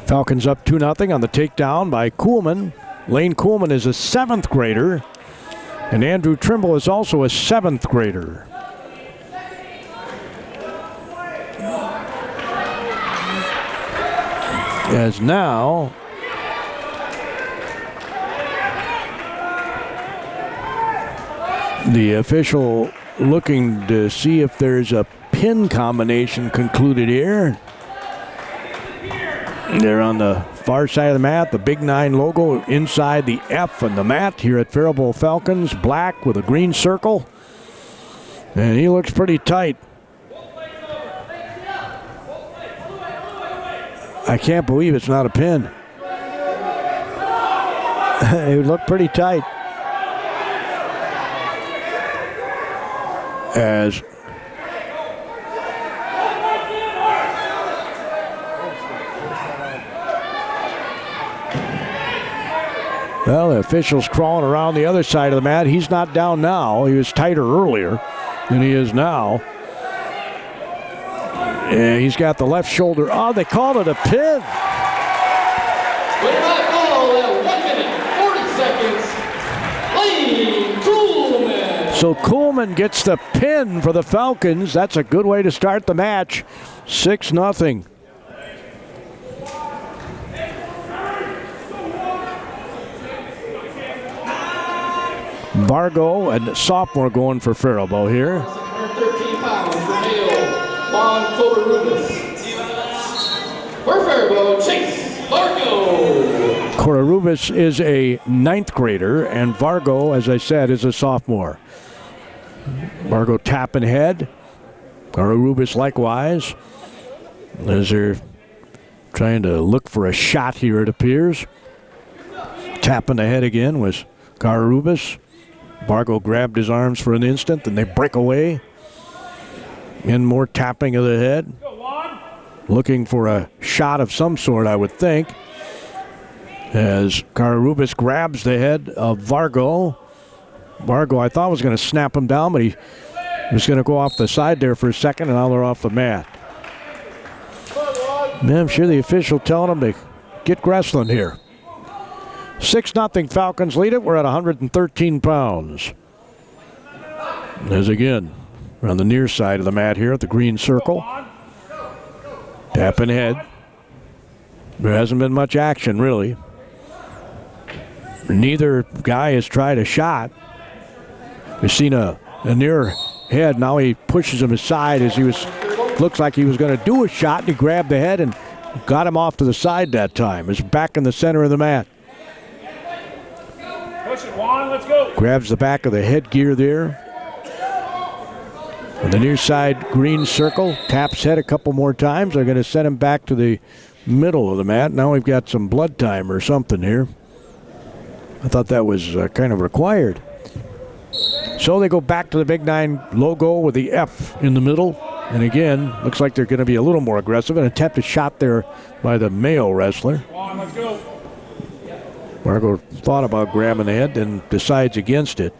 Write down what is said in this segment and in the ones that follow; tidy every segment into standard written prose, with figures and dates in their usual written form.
Falcons up 2-0 on the takedown by Kuhlman. Lane Kuhlman is a 7th grader, and Andrew Trimble is also a 7th grader. As now the official looking to see if there's a pin combination concluded here. They're on the far side of the mat, the Big 9 logo inside the F on the mat here at Faribault Falcons, black with a green circle. And he looks pretty tight. I can't believe it's not a pin. It looked pretty tight. As well, the official's crawling around the other side of the mat. He's not down now. He was tighter earlier than he is now. And he's got the left shoulder. Oh, they called it a pin. With that call at 1 minute, 40 seconds, Lane Kuhlman. So Kuhlman gets the pin for the Falcons. That's a good way to start the match. 6-0. Vargo, a sophomore, going for Faribault here. 113 pounds for Mayo, Juan Covarrubias. For Faribault, Chase Vargo. Covarrubias is a 9th grader, and Vargo, as I said, is a sophomore. Vargo tapping head. Covarrubias likewise. As they're trying to look for a shot here, it appears. Tapping the head again was Covarrubias. Vargo grabbed his arms for an instant, then they break away. And more tapping of the head. Looking for a shot of some sort, I would think. As Covarrubias grabs the head of Vargo. Vargo, I thought, was going to snap him down, but he was going to go off the side there for a second, and now they're off the mat. Man, I'm sure the official telling him to get wrestling here. 6-0 Falcons lead it. We're at 113 pounds. As again, we're on the near side of the mat here at the green circle. Tapping head. There hasn't been much action, really. Neither guy has tried a shot. We've seen a near head. Now he pushes him aside as looks like he was going to do a shot, and he grabbed the head and got him off to the side that time. It's back in the center of the mat. Juan, let's go. Grabs the back of the headgear there. On the near side green circle, taps head a couple more times. They're going to send him back to the middle of the mat. Now we've got some blood time or something here. I thought that was kind of required. So they go back to the Big 9 logo with the F in the middle. And again, looks like they're going to be a little more aggressive. An attempted shot there by the Mayo wrestler. Juan, let's go. Vargo thought about grabbing the head and decides against it.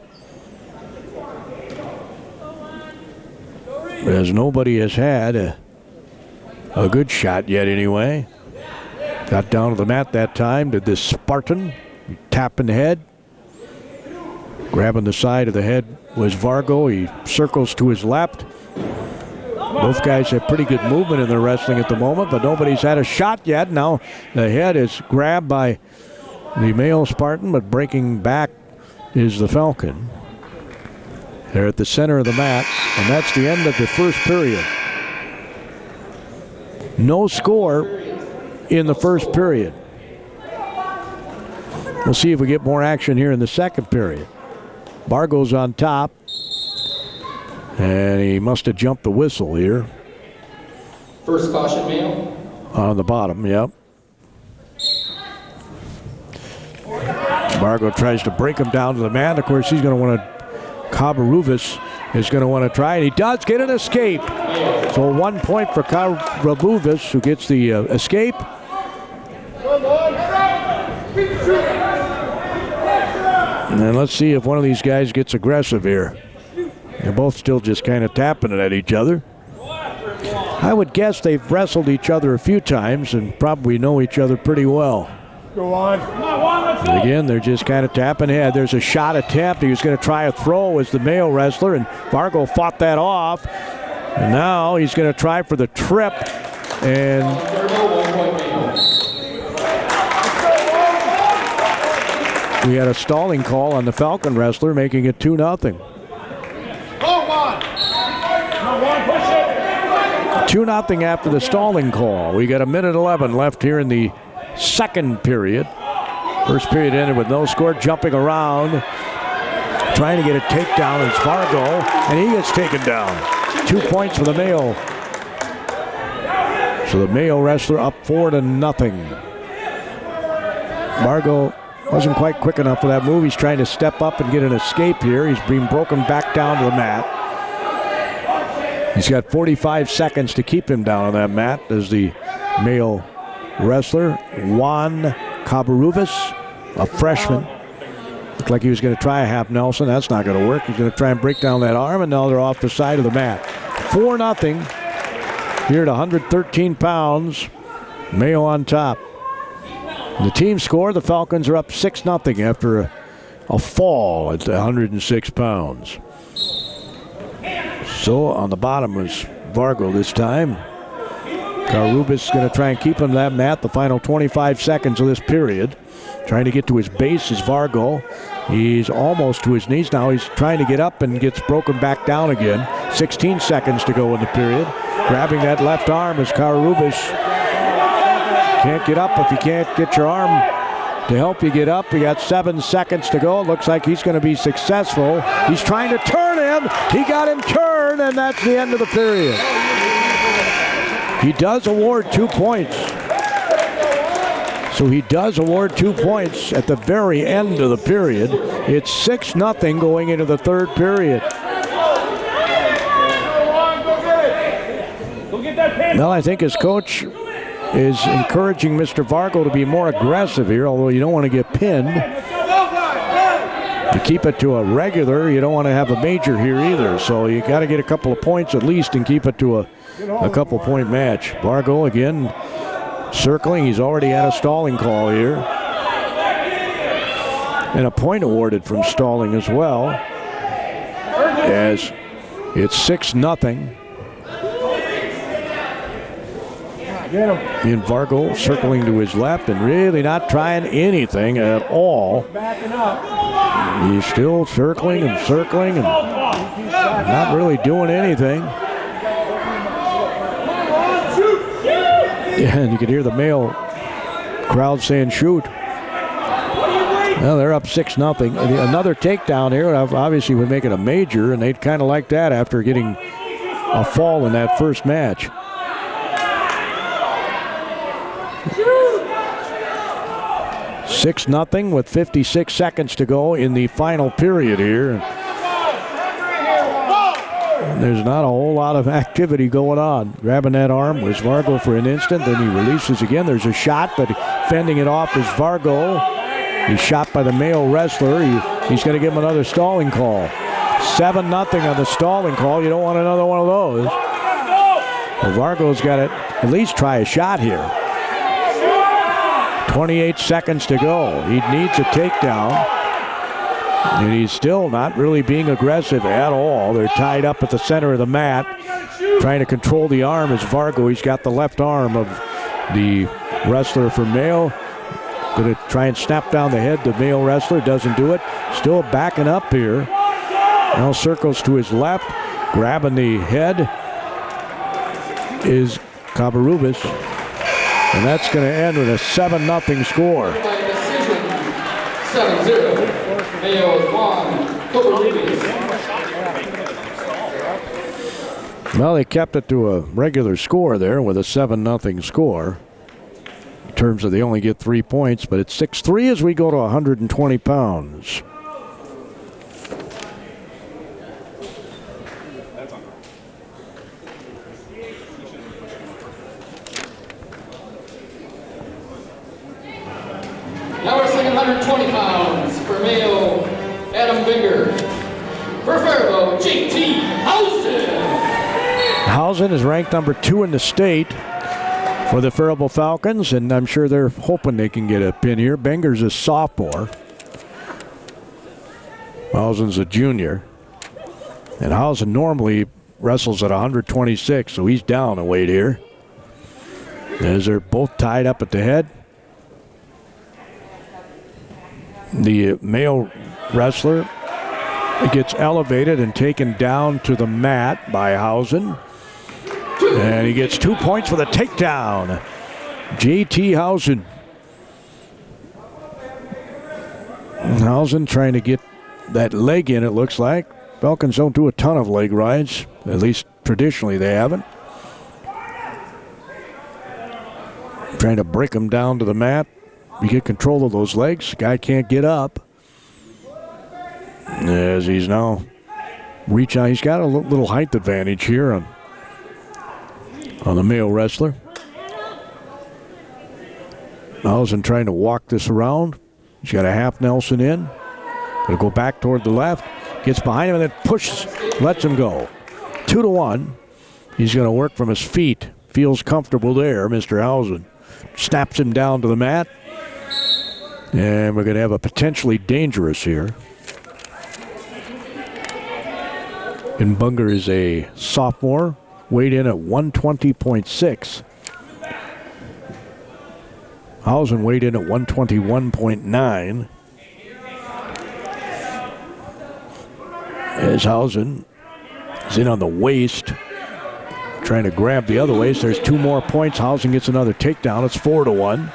As nobody has had a good shot yet anyway. Got down to the mat that time, did this Spartan, tapping the head. Grabbing the side of the head was Vargo. He circles to his left. Both guys have pretty good movement in their wrestling at the moment, but nobody's had a shot yet. Now the head is grabbed by the Mayo Spartan, but breaking back is the Falcon. They're at the center of the mat, and that's the end of the first period. No score in the first period. We'll see if we get more action here in the second period. Vargo's on top, and he must have jumped the whistle here. First caution, Mayo. On the bottom, yep. Vargo tries to break him down to the mat. Of course, he's going to want to, Covarrubias is going to want to try, and he does get an escape. Mayo. So 1 point for Karabuvis, who gets the escape. And then let's see if one of these guys gets aggressive here. They're both still just kind of tapping it at each other. I would guess they've wrestled each other a few times and probably know each other pretty well. Go on. Come on, let's go. And again, they're just kind of tapping head. There's a shot attempt. He was going to try a throw as the Mayo wrestler, and Fargo fought that off. And now he's going to try for the trip. And we had a stalling call on the Falcon wrestler, making it 2-0. 2-0 after the stalling call. We got 1:11 left here in the second period. First period ended with no score. Jumping around, trying to get a takedown is Fargo, and he gets taken down. 2 points for the Mayo. So the Mayo wrestler up 4-0. Fargo wasn't quite quick enough for that move. He's trying to step up and get an escape here. He's being broken back down to the mat. He's got 45 seconds to keep him down on that mat as the Mayo wrestler, Juan Cabaruvis, a freshman. Looked like he was going to try a half Nelson. That's not going to work. He's going to try and break down that arm, and now they're off the side of the mat. 4-0 here at 113 pounds. Mayo on top. The team score, the Falcons are up 6-0 after a fall at 106 pounds. So on the bottom was Fargo this time. Karubis is going to try and keep him to that mat the final 25 seconds of this period. Trying to get to his base is Fargo. He's almost to his knees now. He's trying to get up and gets broken back down again. 16 seconds to go in the period. Grabbing that left arm is Karubis. Can't get up if you can't get your arm to help you get up. We got 7 seconds to go. It looks like he's going to be successful. He's trying to turn him. He got him turned, and that's the end of the period. He does award 2 points. So he does award 2 points at the very end of the period. It's 6-0 going into the third period. Well, I think his coach is encouraging Mr. Fargo to be more aggressive here, although you don't want to get pinned. To keep it to a regular, you don't want to have a major here either. So you got to get a couple of points at least and keep it to a couple point match. Fargo again circling. He's already had a stalling call here. And a point awarded from stalling as well. As it's 6-0. And Fargo circling to his left and really not trying anything at all. He's still circling and circling and not really doing anything. Yeah, and you can hear the Mayo crowd saying shoot. Well, they're up 6-0. Another takedown here obviously would make it a major, and they'd kind of like that after getting a fall in that first match. 6-0 with 56 seconds to go in the final period here. And there's not a whole lot of activity going on. Grabbing that arm was Fargo for an instant, then he releases again. There's a shot, but fending it off is Fargo. He's shot by the Mayo wrestler. He's going to give him another stalling call. 7-0 on the stalling call. You don't want another one of those. Well, Fargo's got to at least try a shot here. 28 seconds to go. He needs a takedown. And he's still not really being aggressive at all. They're tied up at the center of the mat. Trying to control the arm is Fargo. He's got the left arm of the wrestler from Mayo. Going to try and snap down the head. The Mayo wrestler doesn't do it. Still backing up here. Now circles to his left. Grabbing the head is Cabarubas. And that's going to end with a 7-0 score. By decision, 7-0. Mayo's won. Well, they kept it to a regular score there with a 7-0 score. In terms of they only get 3 points, but it's 6-3 as we go to 120 pounds. Mayo, Adam Binger. For Faribault, JT Housen. Housen is ranked number 2 in the state for the Faribault Falcons, and I'm sure they're hoping they can get a pin here. Binger's a sophomore. Housen's a junior. And Housen normally wrestles at 126, so he's down a weight here. As they're both tied up at the head. The Mayo wrestler gets elevated and taken down to the mat by Housen. And he gets 2 points for the takedown. JT Housen. Housen trying to get that leg in, it looks like. Falcons don't do a ton of leg rides. At least traditionally they haven't. Trying to break him down to the mat. You get control of those legs. Guy can't get up. As he's now reach out. He's got a little height advantage here on the Mayo wrestler. Housen trying to walk this around. He's got a half Nelson in. Gonna go back toward the left. Gets behind him and then pushes, lets him go. 2-1. He's gonna work from his feet. Feels comfortable there, Mr. Housen. Snaps him down to the mat. And we're gonna have a potentially dangerous here. And Bunger is a sophomore, weighed in at 120.6. Housen weighed in at 121.9. As Housen is in on the waist, trying to grab the other waist. There's 2 more points. Housen gets another takedown. It's 4-1.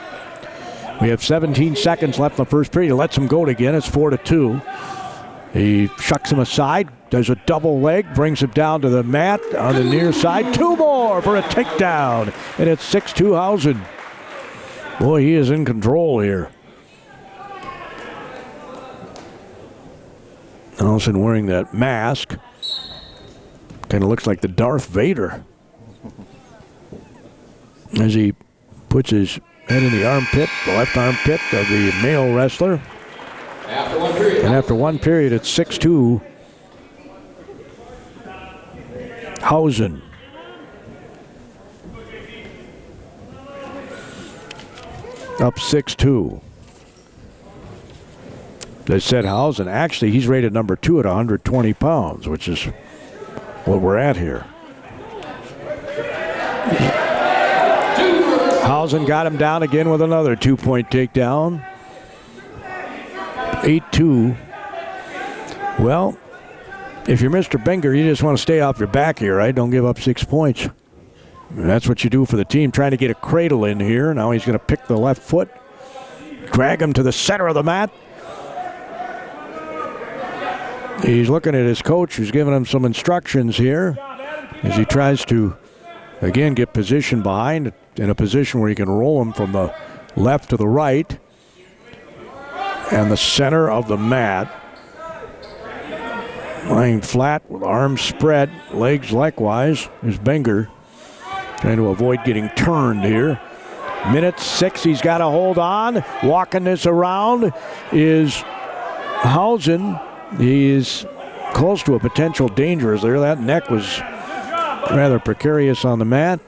We have 17 seconds left in the first period. He lets him go again. It's 4-2. He shucks him aside, does a double leg, brings him down to the mat on the near side. 2 more for a takedown, and it's 6-2 Housen. Boy, he is in control here. Housen wearing that mask. Kind of looks like the Darth Vader. As he puts his head in the armpit, the left armpit of the Mayo wrestler. And after one period, it's 6-2 Housen. Up 6-2. They said Housen, actually, he's rated number 2 at 120 pounds, which is what we're at here. Housen got him down again with another 2-point takedown. 8-2. Well, if you're Mr. Binger, you just want to stay off your back here, right? Don't give up 6 points. And that's what you do for the team. Trying to get a cradle in here. Now he's going to pick the left foot. Drag him to the center of the mat. He's looking at his coach who's giving him some instructions here as he tries to, again, get position behind in a position where he can roll him from the left to the right. And the center of the mat. Lying flat with arms spread, legs likewise, is Binger. Trying to avoid getting turned here. Minute 6, he's got to hold on. Walking this around is Housen. He is close to a potential danger there. That neck was rather precarious on the mat.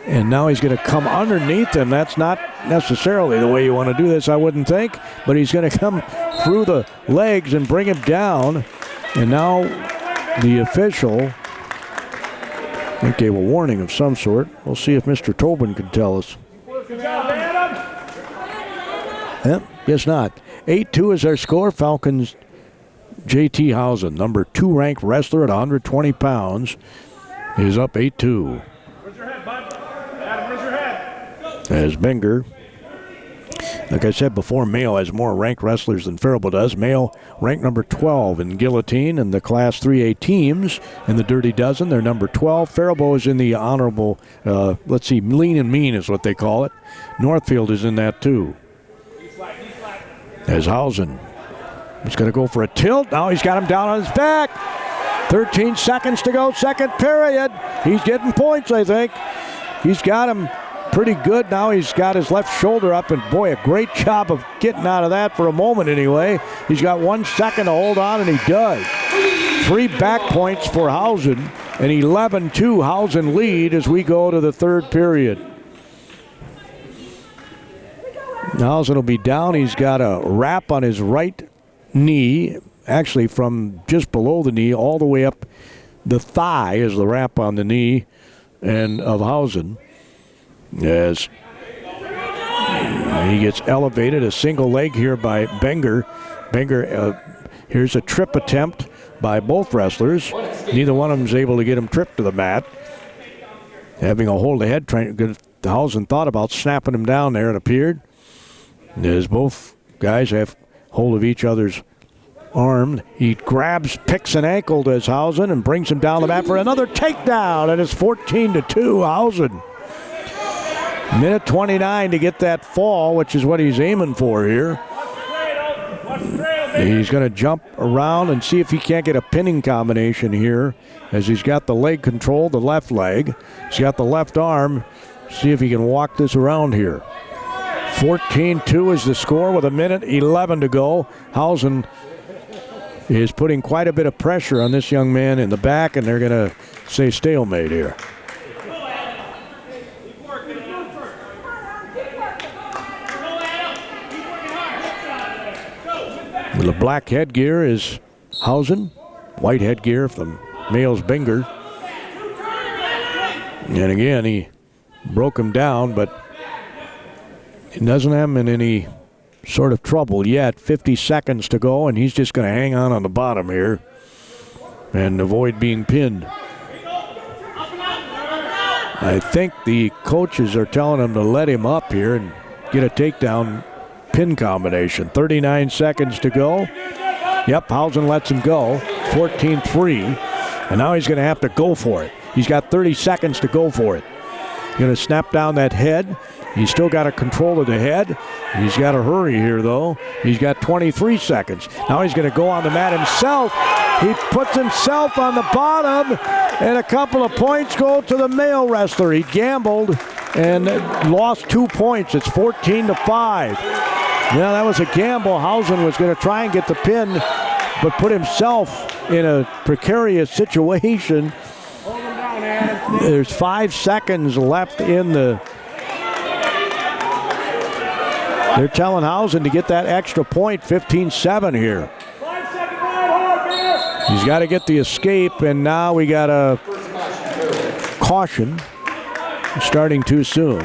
And now he's going to come underneath him. That's not necessarily the way you want to do this, I wouldn't think. But he's going to come through the legs and bring him down. And now the official, I think gave a warning of some sort. We'll see if Mr. Tobin can tell us. Yep, guess not. 8-2 is our score. Falcons JT Housen, number 2 ranked wrestler at 120 pounds, is up 8-2. Where's your head, bud? Adam, where's your head? As Binger, like I said before, Mayo has more ranked wrestlers than Faribault does. Mayo ranked number 12 in guillotine and the Class 3A teams in the Dirty Dozen. They're number 12. Faribault is in the honorable, lean and mean is what they call it. Northfield is in that too. As Housen, he's going to go for a tilt. Now he's got him down on his back. 13 seconds to go, second period. He's getting points, I think. He's got him pretty good. Now he's got his left shoulder up, and boy, a great job of getting out of that for a moment anyway. He's got 1 second to hold on, and he does. 3 back points for Hausen, an 11-2 Hausen lead as we go to the third period. Hausen will be down. He's got a wrap on his right knee, actually from just below the knee all the way up the thigh is the wrap on the knee and of Hausen. As he gets elevated, a single leg here by Benger. Here's a trip attempt by both wrestlers. Neither one of them is able to get him tripped to the mat. Having a hold of the head, Hausen thought about snapping him down there, it appeared. As both guys have hold of each other's arm, he picks an ankle to Hausen and brings him down the mat for another takedown, and it's 14-2 Hausen. Minute 29 to get that fall, which is what he's aiming for here. He's going to jump around and see if he can't get a pinning combination here, as he's got the leg control, the left leg. He's got the left arm. See if he can walk this around here. 14-2 is the score with 1:11 to go. Hausen is putting quite a bit of pressure on this young man in the back, and they're going to say stalemate here. With the black headgear is Hausen. White headgear from Mayo's Benger. And again, he broke him down, but he doesn't have him in any sort of trouble yet. 50 seconds to go, and he's just going to hang on the bottom here and avoid being pinned. I think the coaches are telling him to let him up here and get a takedown pin combination. 39 seconds to go. Yep, Hausen lets him go. 14-3. And now he's going to have to go for it. He's got 30 seconds to go for it. Going to snap down that head. He's still got a control of the head. He's got to hurry here, though. He's got 23 seconds. Now he's going to go on the mat himself. He puts himself on the bottom, and a couple of points go to the Mayo wrestler. He gambled and lost 2 points. It's 14-5. Yeah, that was a gamble. Hausen was going to try and get the pin, but put himself in a precarious situation. There's 5 seconds left in the... They're telling Hausen to get that extra point, 15-7 here. He's got to get the escape, and now we got a caution starting too soon.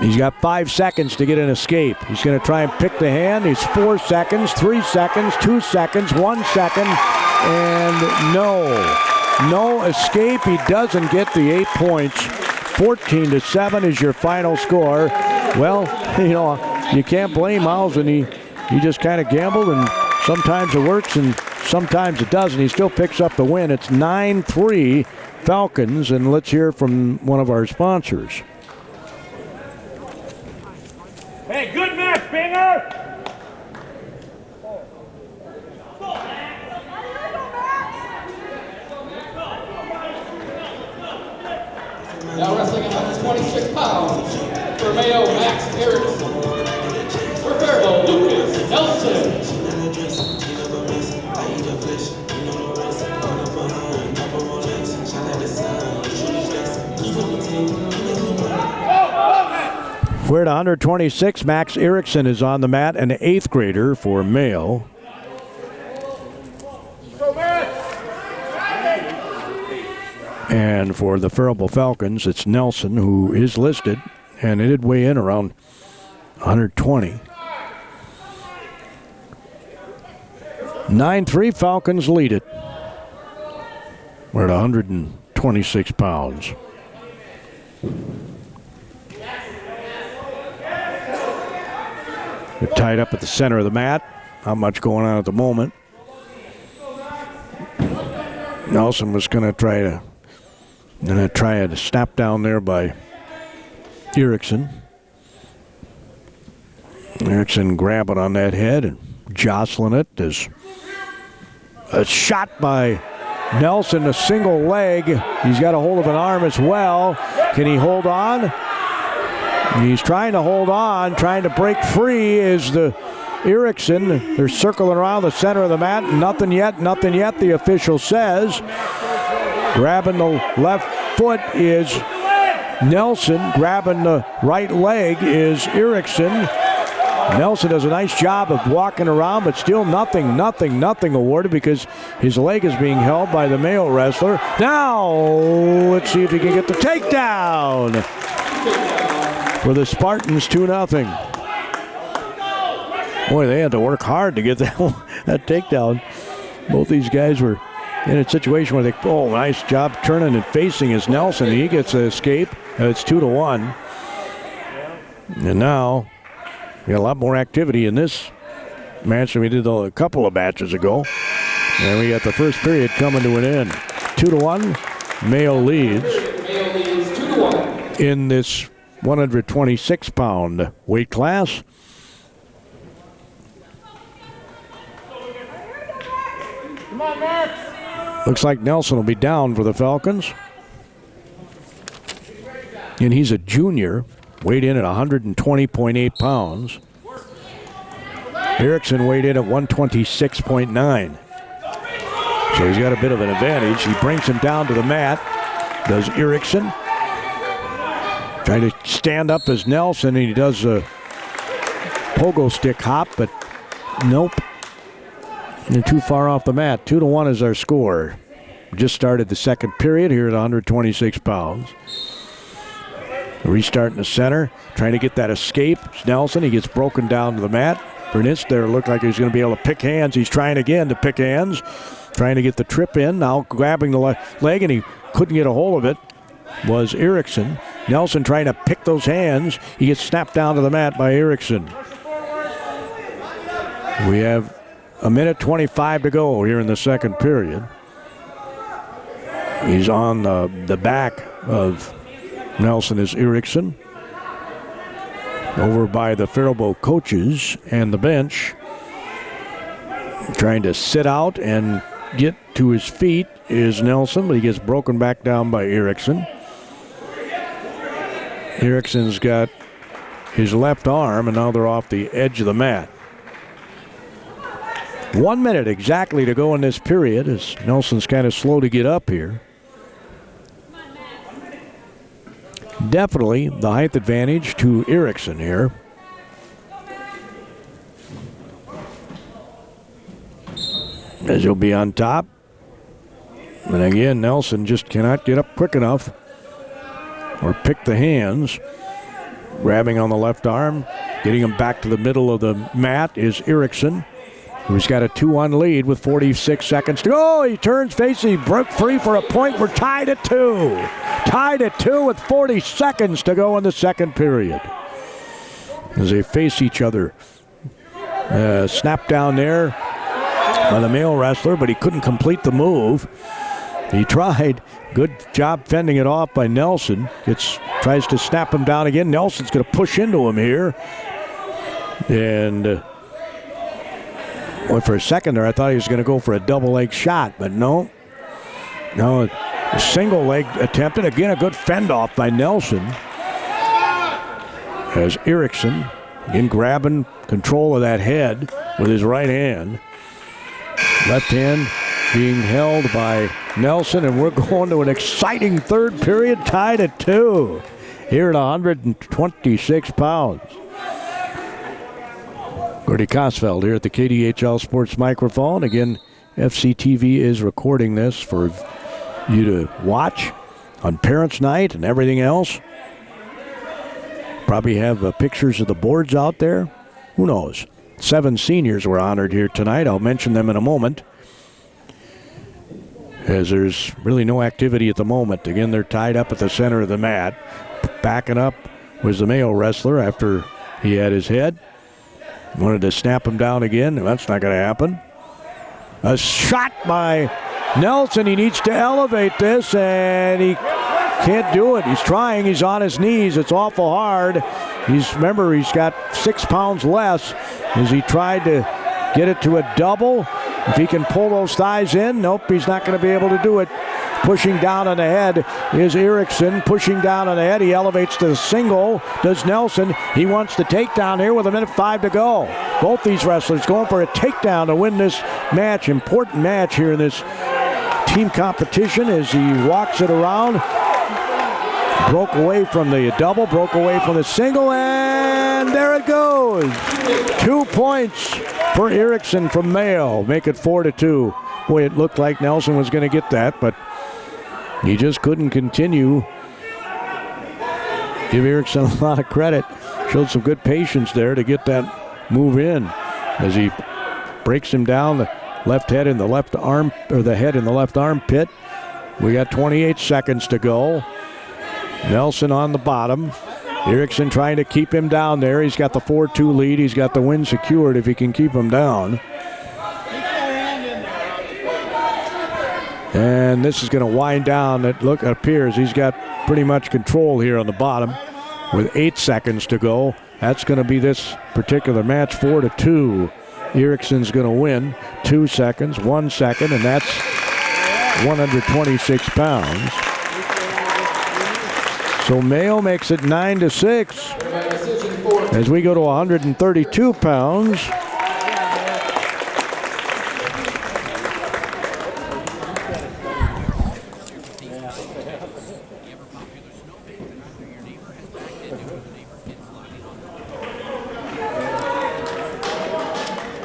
He's got 5 seconds to get an escape. He's going to try and pick the hand. He's 4 seconds, 3 seconds, 2 seconds, 1 second, and no escape. He doesn't get the 8 points. 14-7 is your final score. Well, you can't blame Hausen. He just kind of gambled, and sometimes it works and sometimes it doesn't. He still picks up the win. It's 9-3 Falcons, and let's hear from one of our sponsors. Hey, good match, Binger! Now wrestling 126 pounds for Mayo, Max Erickson. For Faribault, Lucas Nelson. We're at 126. Max Erickson is on the mat, an 8th grader for Mayo. And for the Faribault Falcons, it's Nelson, who is listed, and it did weigh in around 120. 9-3 Falcons lead it. We're at 126 pounds. They're tied up at the center of the mat. Not much going on at the moment. Nelson was going to try to snap down there by Erickson. Erickson grabbing on that head and jostling it. There's a shot by Nelson, a single leg. He's got a hold of an arm as well. Can he hold on? He's trying to hold on, trying to break free is the Erickson. They're circling around the center of the mat. Nothing yet, the official says. Grabbing the left foot is Nelson. Grabbing the right leg is Erickson. Nelson does a nice job of walking around, but still nothing awarded because his leg is being held by the Mayo wrestler. Now, let's see if he can get the takedown for the Spartans, 2-0. Boy, they had to work hard to get that takedown. Both these guys were in a situation where nice job turning and facing is Nelson. He gets an escape. It's 2-1. And now, we got a lot more activity in this match than we did a couple of matches ago. And we got the first period coming to an end. 2-1. Mayo leads. Mayo leads 2-1. In this 126-pound weight class. Come on, Max. Looks like Nelson will be down for the Falcons. And he's a junior, weighed in at 120.8 pounds. Erickson weighed in at 126.9. So he's got a bit of an advantage. He brings him down to the mat, does Erickson. Trying to stand up as Nelson, and he does a pogo stick hop, but nope. And too far off the mat. 2-1 is our score. Just started the second period here at 126 pounds. Restart in the center, trying to get that escape. Nelson, he gets broken down to the mat. For an inch there, it looked like he was going to be able to pick hands. He's trying again to pick hands, trying to get the trip in. Now grabbing the leg, and he couldn't get a hold of it, was Erickson. Nelson trying to pick those hands. He gets snapped down to the mat by Erickson. We have a minute 25 to go here in the second period. He's on the back of Nelson is Erickson. Over by the Faribault coaches and the bench. Trying to sit out and get to his feet is Nelson, but he gets broken back down by Erickson. Erickson's got his left arm, and now they're off the edge of the mat. 1 minute exactly to go in this period as Nelson's kind of slow to get up here. Definitely the height advantage to Erickson here. As he'll be on top. And again, Nelson just cannot get up quick enough or pick the hands. Grabbing on the left arm, getting him back to the middle of the mat is Erickson, who's got a 2-1 lead with 46 seconds to go. He turns, facing, he broke free for a point. We're tied at 2. Tied at 2 with 40 seconds to go in the second period. As they face each other. Snap down there by the Mayo wrestler, but he couldn't complete the move. He tried. Good job fending it off by Nelson. Tries to snap him down again. Nelson's going to push into him here. And for a second there, I thought he was going to go for a double leg shot, but no. No, a single leg attempted. Again, a good fend off by Nelson. As Erickson, again, grabbing control of that head with his right hand. Left hand being held by Nelson, and we're going to an exciting third period, tied at 2 here at 126 pounds. Gordy Kosfeld here at the KDHL Sports microphone. Again, FCTV is recording this for you to watch on Parents' Night and everything else. Probably have pictures of the boards out there. Who knows? 7 seniors were honored here tonight. I'll mention them in a moment, as there's really no activity at the moment. Again, they're tied up at the center of the mat. Backing up was the Mayo wrestler after he had his head. Wanted to snap him down again. That's not going to happen. A shot by Nelson. He needs to elevate this, and he can't do it. He's trying. He's on his knees. It's awful hard. Remember, he's got 6 pounds less as he tried to get it to a double. If he can pull those thighs in, nope, he's not going to be able to do it. Pushing down on the head is Erickson. Pushing down on the head, he elevates to the single. Does Nelson. He wants the takedown here with 1:05 to go. Both these wrestlers going for a takedown to win this match. Important match here in this team competition as he walks it around. Broke away from the double, broke away from the single, and there it goes. 2 points for Erickson from Mayo. Make it 4-2. Boy, it looked like Nelson was going to get that, but he just couldn't continue. Give Erickson a lot of credit. Showed some good patience there to get that move in as he breaks him down. The left head in the left arm, or the head in the left armpit. We got 28 seconds to go. Nelson on the bottom. Erickson trying to keep him down there. He's got the 4-2 lead. He's got the win secured if he can keep him down. And this is going to wind down. It appears he's got pretty much control here on the bottom with 8 seconds to go. That's going to be this particular match, 4-2. Erickson's going to win. 2 seconds, 1 second, and that's 126 pounds. So Mayo makes it 9-6 as we go to 132 pounds.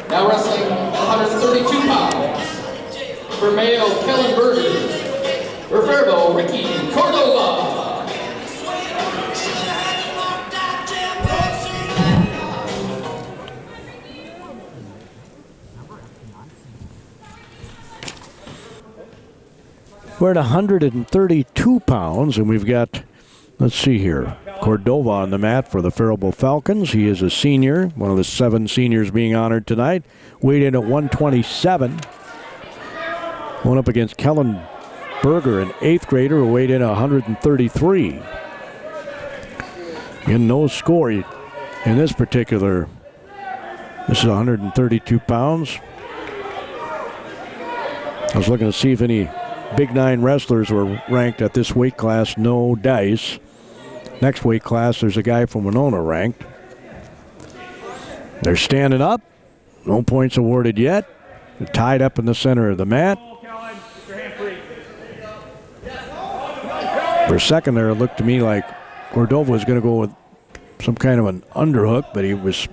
Now wrestling 132 pounds. For Mayo, Kellen Burger. For Faribault, Ricky Cordova. We're at 132 pounds, and we've got, let's see here, Cordova on the mat for the Faribault Falcons. He is a senior, one of the 7 seniors being honored tonight. Weighed in at 127. Going up against Kellen Berger, an 8th grader who weighed in at 133. And no score in this particular, this is 132 pounds. I was looking to see if any Big 9 wrestlers were ranked at this weight class. No dice. Next weight class, there's a guy from Winona ranked. They're standing up. No points awarded yet. They're tied up in the center of the mat. For a second there, it looked to me like Cordova was going to go with some kind of an underhook, but he was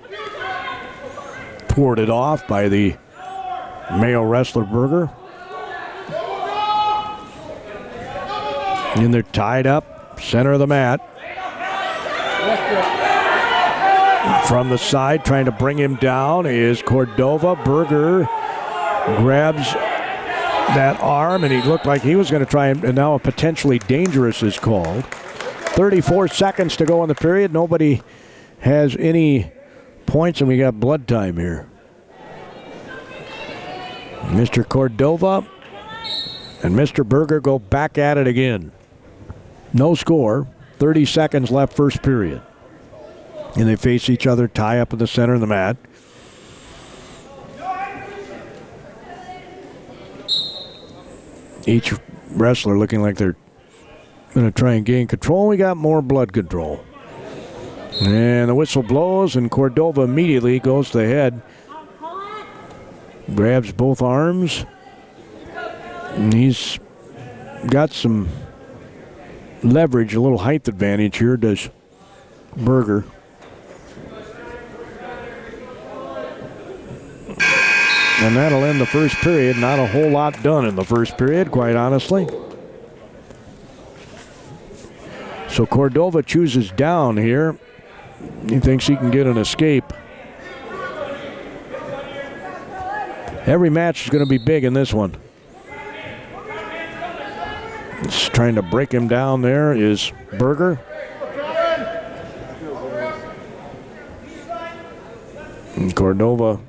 thwarted off by the Mayo wrestler Berger. And they're tied up, center of the mat. From the side, trying to bring him down is Cordova. Berger grabs that arm, and he looked like he was going to try, and now a potentially dangerous is called. 34 seconds to go in the period. Nobody has any points, and we got blood time here. Mr. Cordova and Mr. Berger go back at it again. No score. 30 seconds left first period. And they face each other, tie up in the center of the mat. Each wrestler looking like they're going to try and gain control. We got more blood control. And the whistle blows, and Cordova immediately goes to the head. Grabs both arms. And he's got some leverage, a little height advantage here, does Berger. And that'll end the first period. Not a whole lot done in the first period, quite honestly. So Cordova chooses down here. He thinks he can get an escape. Every match is going to be big in this one. It's trying to break him down there is Berger. And Cordova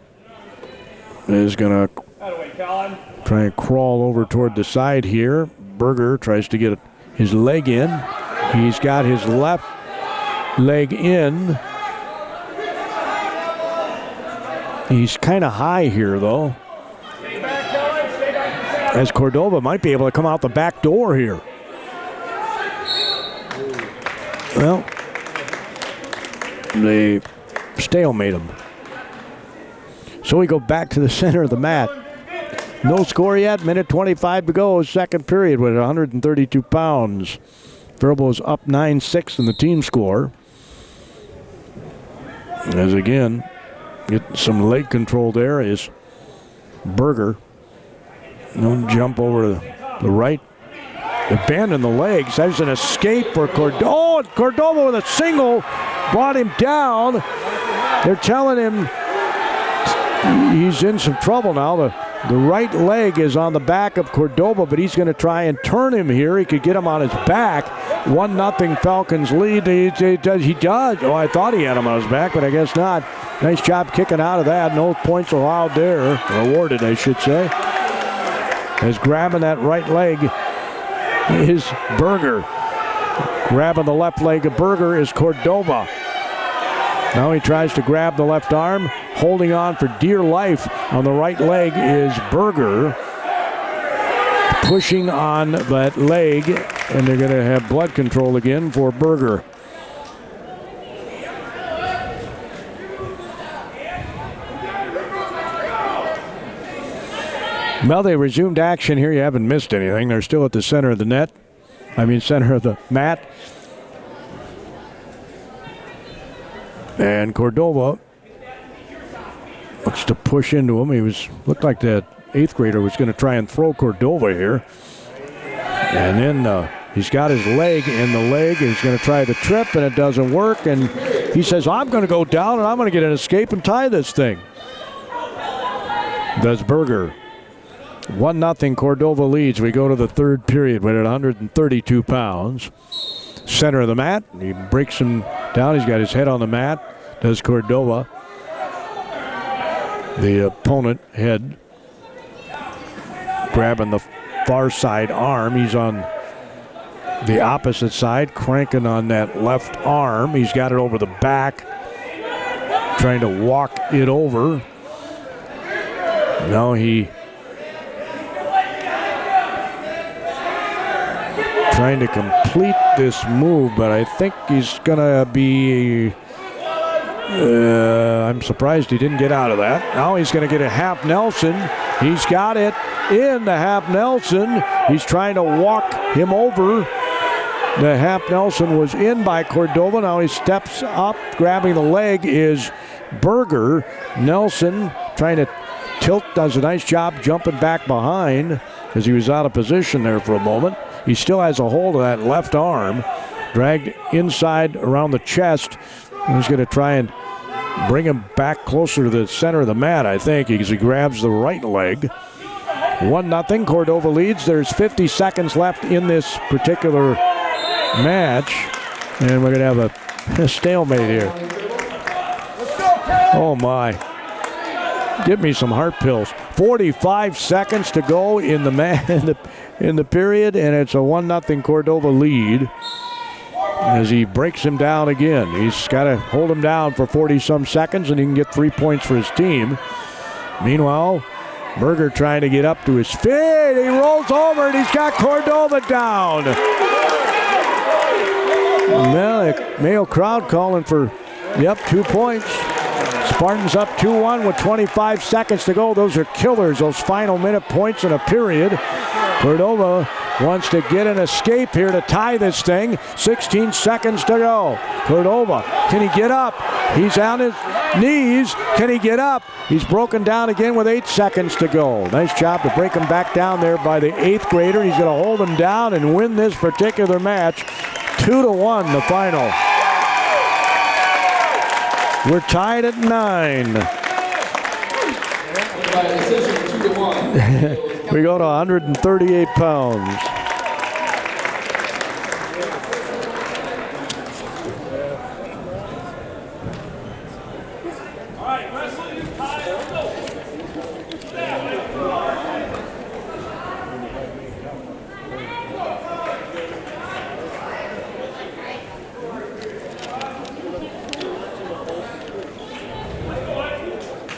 is going to try and crawl over toward the side here. Berger tries to get his leg in. He's got his left leg in. He's kind of high here, though. as Cordova might be able to come out the back door here. Well, they stalemate him. So we go back to the center of the mat. No score yet, minute 25 to go, second period with 132 pounds. Faribault is up 9-6 in the team score. As again, get some leg control there is Berger. No jump over to the right. Abandon the legs. There's an escape for Cordova. Oh, Cordova with a single brought him down. They're telling him he's in some trouble now. The right leg is on the back of Cordova, but he's going to try and turn him here. He could get him on his back. 1-0 Falcons lead. He does. Oh, I thought he had him on his back, but I guess not. Nice job kicking out of that. No points allowed there. Or awarded, I should say. As grabbing that right leg is Berger. Grabbing the left leg of Berger is Cordova. Now he tries to grab the left arm. Holding on for dear life on the right leg is Berger. Pushing on that leg, and they're going to have blood control again for Berger. Well, they resumed action here. You haven't missed anything. They're still at the center of the net. Center of the mat. And Cordova looks to push into him. Looked like that 8th grader was going to try and throw Cordova here. And then he's got his leg in the leg. He's going to try the trip, and it doesn't work. And he says, I'm going to go down, and I'm going to get an escape and tie this thing. Does Berger. 1-0 Cordova leads. We go to the third period with 132 pounds. Center of the mat. He breaks him down. He's got his head on the mat. Does Cordova. The opponent head grabbing the far side arm. He's on the opposite side, cranking on that left arm. He's got it over the back, trying to walk it over. Now he trying to complete this move, but I think he's gonna be I'm surprised he didn't get out of that. Now he's going to get a half Nelson. He's got it in the half Nelson. He's trying to walk him over. The half Nelson was in by Cordova. Now he steps up. Grabbing the leg is Berger. Nelson trying to tilt. Does a nice job jumping back behind as he was out of position there for a moment. He still has a hold of that left arm. Dragged inside around the chest. He's going to try and bring him back closer to the center of the mat, I think, as he grabs the right leg. 1-0. Cordova leads. There's 50 seconds left in this particular match. And we're going to have a stalemate here. Oh, my. Give me some heart pills. 45 seconds to go in the period, and it's a 1-0 Cordova lead. As he breaks him down again. He's got to hold him down for 40-some seconds, and he can get 3 points for his team. Meanwhile, Berger trying to get up to his feet. He rolls over, and he's got Cordova down. Mayo crowd calling for, 2 points. Spartans up 2-1 with 25 seconds to go. Those are killers, those final minute points in a period. Cordova wants to get an escape here to tie this thing. 16 seconds to go. Cordova, can he get up? He's on his knees. Can he get up? He's broken down again with 8 seconds to go. Nice job to break him back down there by the 8th grader. He's going to hold him down and win this particular match. 2-1 the final. We're tied at 9. By decision, 2-1. We go to 138 pounds.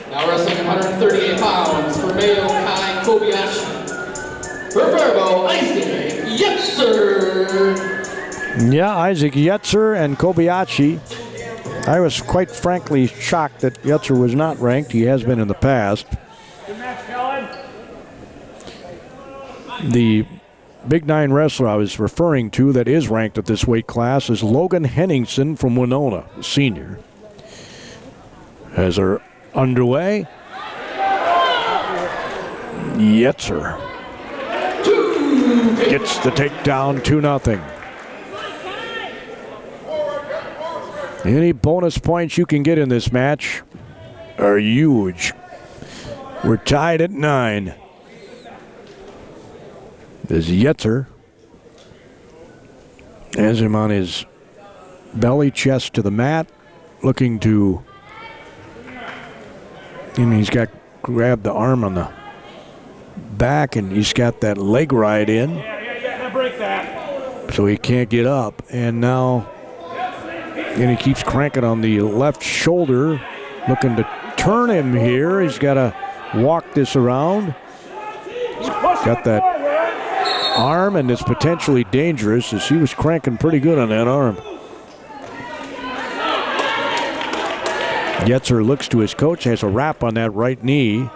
Now wrestling 138 pounds for Mayo, Kobayashi. Isaac Yetzer. Yeah, Isaac Yetzer and Kobayashi. I was quite frankly shocked that Yetzer was not ranked. He has been in the past. Good match, Kellen. The Big Nine wrestler I was referring to that is ranked at this weight class is Logan Henningsen from Winona, senior. As they're underway, Yetzer gets the takedown, 2-0. Any bonus points you can get in this match are huge. We're tied at 9. There's Yetzer. Has him on his belly, chest to the mat, looking to... And he's got grabbed the arm on the back, and he's got that leg ride in. Yeah, break that. So he can't get up. And now... And he keeps cranking on the left shoulder, looking to turn him here. He's got to walk this around. Got that arm, and it's potentially dangerous as he was cranking pretty good on that arm. Yetzer looks to his coach, has a wrap on that right knee.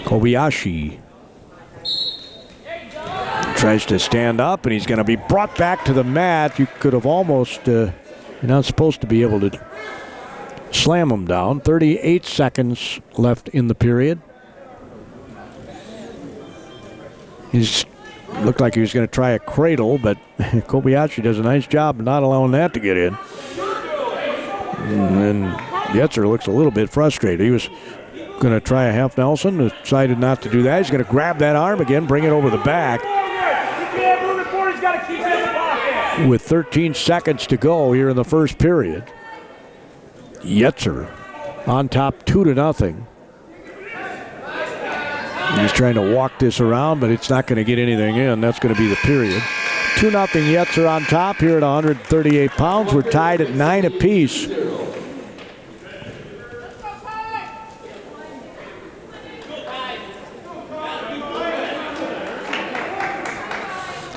Kobayashi tries to stand up, and he's going to be brought back to the mat. You could have almost, you're not supposed to be able to slam him down. 38 seconds left in the period. He's looked like he was going to try a cradle, but Kobayashi does a nice job of not allowing that to get in. And Yetzer looks a little bit frustrated. He was going to try a half Nelson, decided not to do that. He's going to grab that arm again, bring it over the back. With 13 seconds to go here in the first period. Yetzer on top 2-0. He's trying to walk this around, but it's not going to get anything in. That's going to be the period. 2-0 Yetzer on top here at 138 pounds. We're tied at 9 apiece.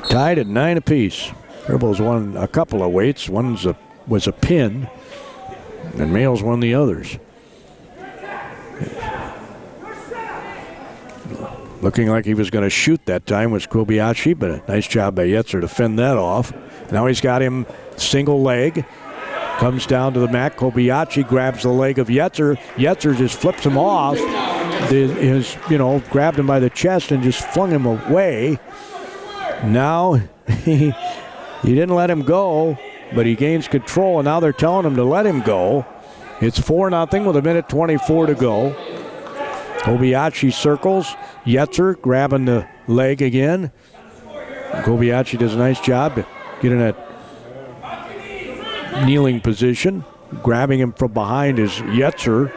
Tied at 9 apiece. Faribault's won a couple of weights. One was a pin, and Mayo's won the others. Looking like he was going to shoot that time was Kobayashi, but a nice job by Yetzer to fend that off. Now he's got him single leg. Comes down to the mat. Kobayashi grabs the leg of Yetzer. Yetzer just flips him off. Grabbed him by the chest and just flung him away. Now he didn't let him go, but he gains control, and now they're telling him to let him go. It's 4-0 with 1:24 to go. Kobayashi circles. Yetzer grabbing the leg again. Kobayashi does a nice job to get in that kneeling position. Grabbing him from behind is Yetzer.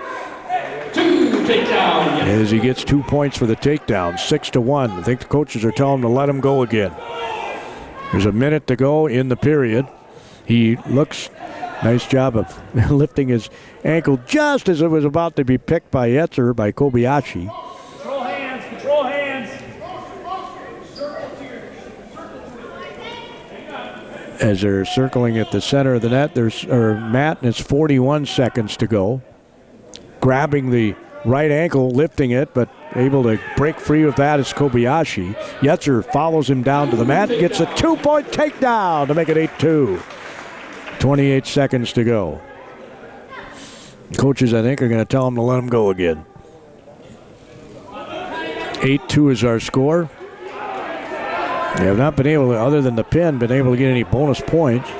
As he gets 2 points for the takedown, 6-1. I think the coaches are telling him to let him go again. There's a minute to go in the period. He looks, nice job of lifting his ankle just as it was about to be picked by Yetzer, by Kobayashi. Control hands, control hands. As they're circling at the center of the net, there's mat, and it's 41 seconds to go. Grabbing the right ankle, lifting it, but able to break free of that is Kobayashi. Yetzer follows him down to the mat, gets a 2-point takedown to make it 8-2. 28 seconds to go. Coaches, I think, are going to tell him to let him go again. 8-2 is our score. They have not been able to, other than the pin, been able to get any bonus points.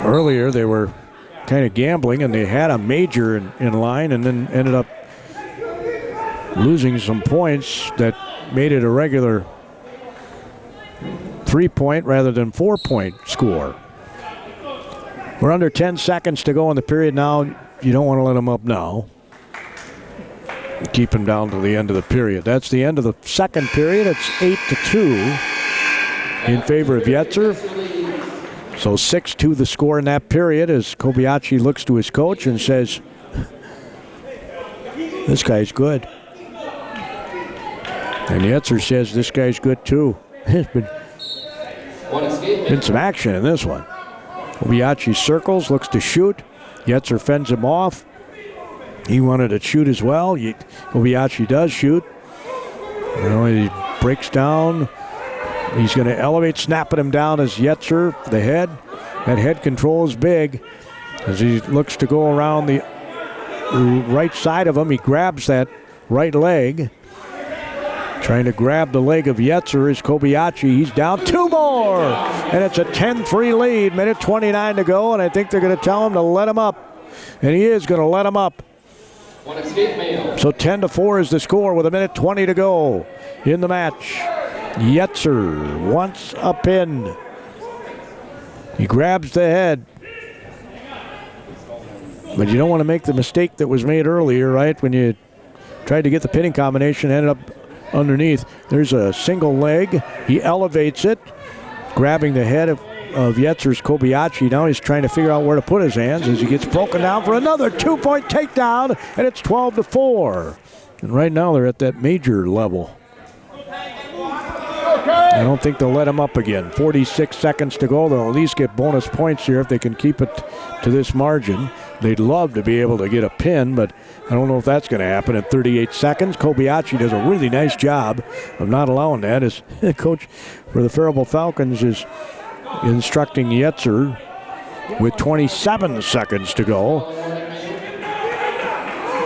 Earlier, they were kind of gambling, and they had a major in line, and then ended up losing some points that made it a regular 3-point rather than 4-point score. We're under 10 seconds to go in the period now. You don't want to let them up now. Keep them down to the end of the period. That's the end of the second period. It's 8-2 in favor of Yetzer. So 6-2 the score in that period as Kobayashi looks to his coach and says, "This guy's good." And Yetzer says this guy's good too. There's been some action in this one. Kobayashi circles, looks to shoot. Yetzer fends him off. He wanted to shoot as well. Kobayashi does shoot. He breaks down. He's going to elevate, snapping him down as Yetzer, the head. That head control is big. As he looks to go around the right side of him, he grabs that right leg. Trying to grab the leg of Yetzer is Kobayashi. He's down 2 more. And it's a 10-3 lead. Minute 29 to go, and I think they're going to tell him to let him up. And he is going to let him up. So 10-4 is the score with a minute 20 to go in the match. Yetzer wants a pin. He grabs the head. But you don't want to make the mistake that was made earlier, right? When you tried to get the pinning combination, ended up underneath. There's a single leg. He elevates it, grabbing the head of Yetzer's Kobayashi. Now he's trying to figure out where to put his hands as he gets broken down for another 2-point takedown, and it's 12-4. And right now they're at that major level. I don't think they'll let him up again. 46 seconds to go. They'll at least get bonus points here if they can keep it to this margin. They'd love to be able to get a pin, but I don't know if that's going to happen at 38 seconds. Kobayashi does a really nice job of not allowing that. As coach for the Faribault Falcons is instructing Yetzer with 27 seconds to go.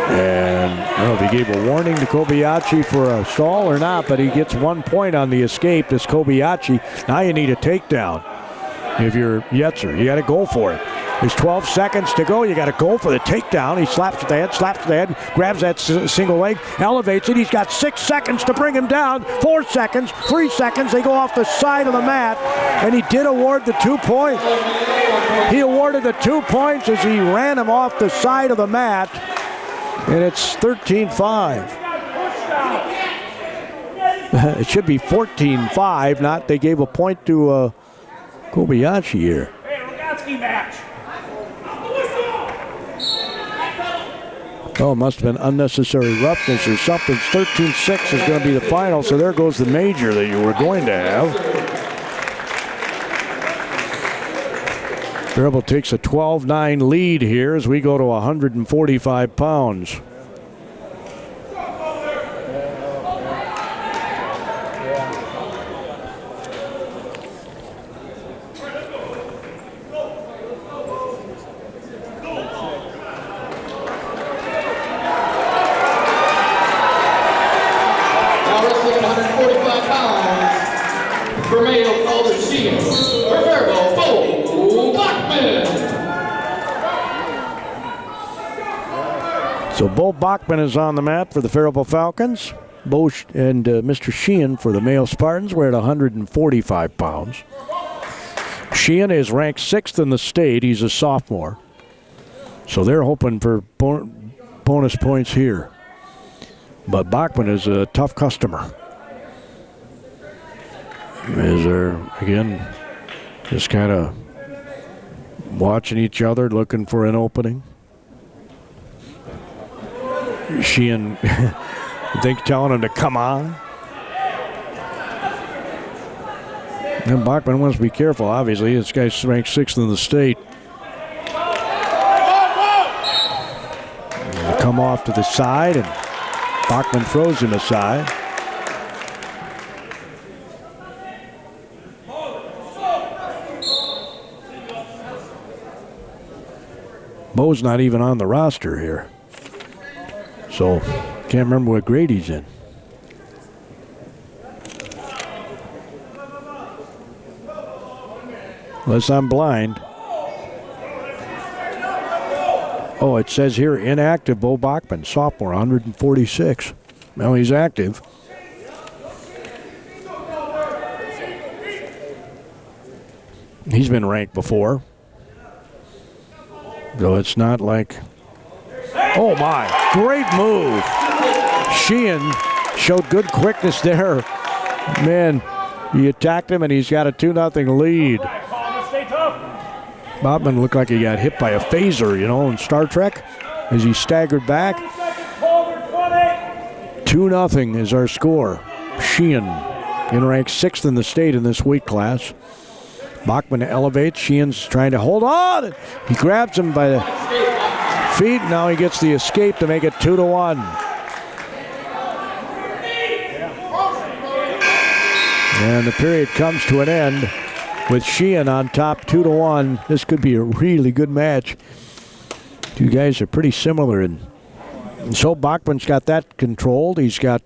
And I don't know if he gave a warning to Kobayashi for a stall or not, but he gets 1 point on the escape. This Kobayashi. Now you need a takedown. If you're Yetzer, you got to go for it. There's 12 seconds to go. You got to go for the takedown. He slaps at the head, grabs that single leg, elevates it. He's got 6 seconds to bring him down. 4 seconds, 3 seconds. They go off the side of the mat, and he did award the 2 points. He awarded the 2 points as he ran him off the side of the mat, and it's 13-5. It should be 14-5, not they gave a point to Kobayashi here. Match. Oh, it must have been unnecessary roughness or something. 13-6 is going to be the final, so there goes the major that you were going to have. Faribault takes a 12-9 lead here as we go to 145 pounds. For Mayo, Calder Sheehan. For Faribault, Bo Bachman. So Bo Bachman is on the mat for the Faribault Falcons. Bo and Mr. Sheehan for the Mayo Spartans. We're at 145 pounds. Sheehan is ranked 6th in the state. He's a sophomore. So they're hoping for bonus points here. But Bachman is a tough customer. As they're, again, just kind of watching each other, looking for an opening. Sheehan, I think, telling him to come on. And Bachman wants to be careful, obviously. This guy's ranked 6th in the state. They come off to the side, and Bachman throws him aside. Bo's not even on the roster here. So, can't remember what grade he's in. Unless I'm blind. Oh, it says here, inactive Bo Bachman, sophomore, 146. Well, he's active. He's been ranked before. So it's not like, oh my, great move. Sheehan showed good quickness there. Man, he attacked him and he's got a 2-0 lead. Bachman looked like he got hit by a phaser, in Star Trek as he staggered back. 2-0 is our score. Sheehan in ranked 6th in the state in this weight class. Bachman elevates. Sheehan's trying to hold on. He grabs him by the feet. Now he gets the escape to make it 2-1. And the period comes to an end with Sheehan on top 2-1. This could be a really good match. Two guys are pretty similar. And so Bachman's got that controlled. He's got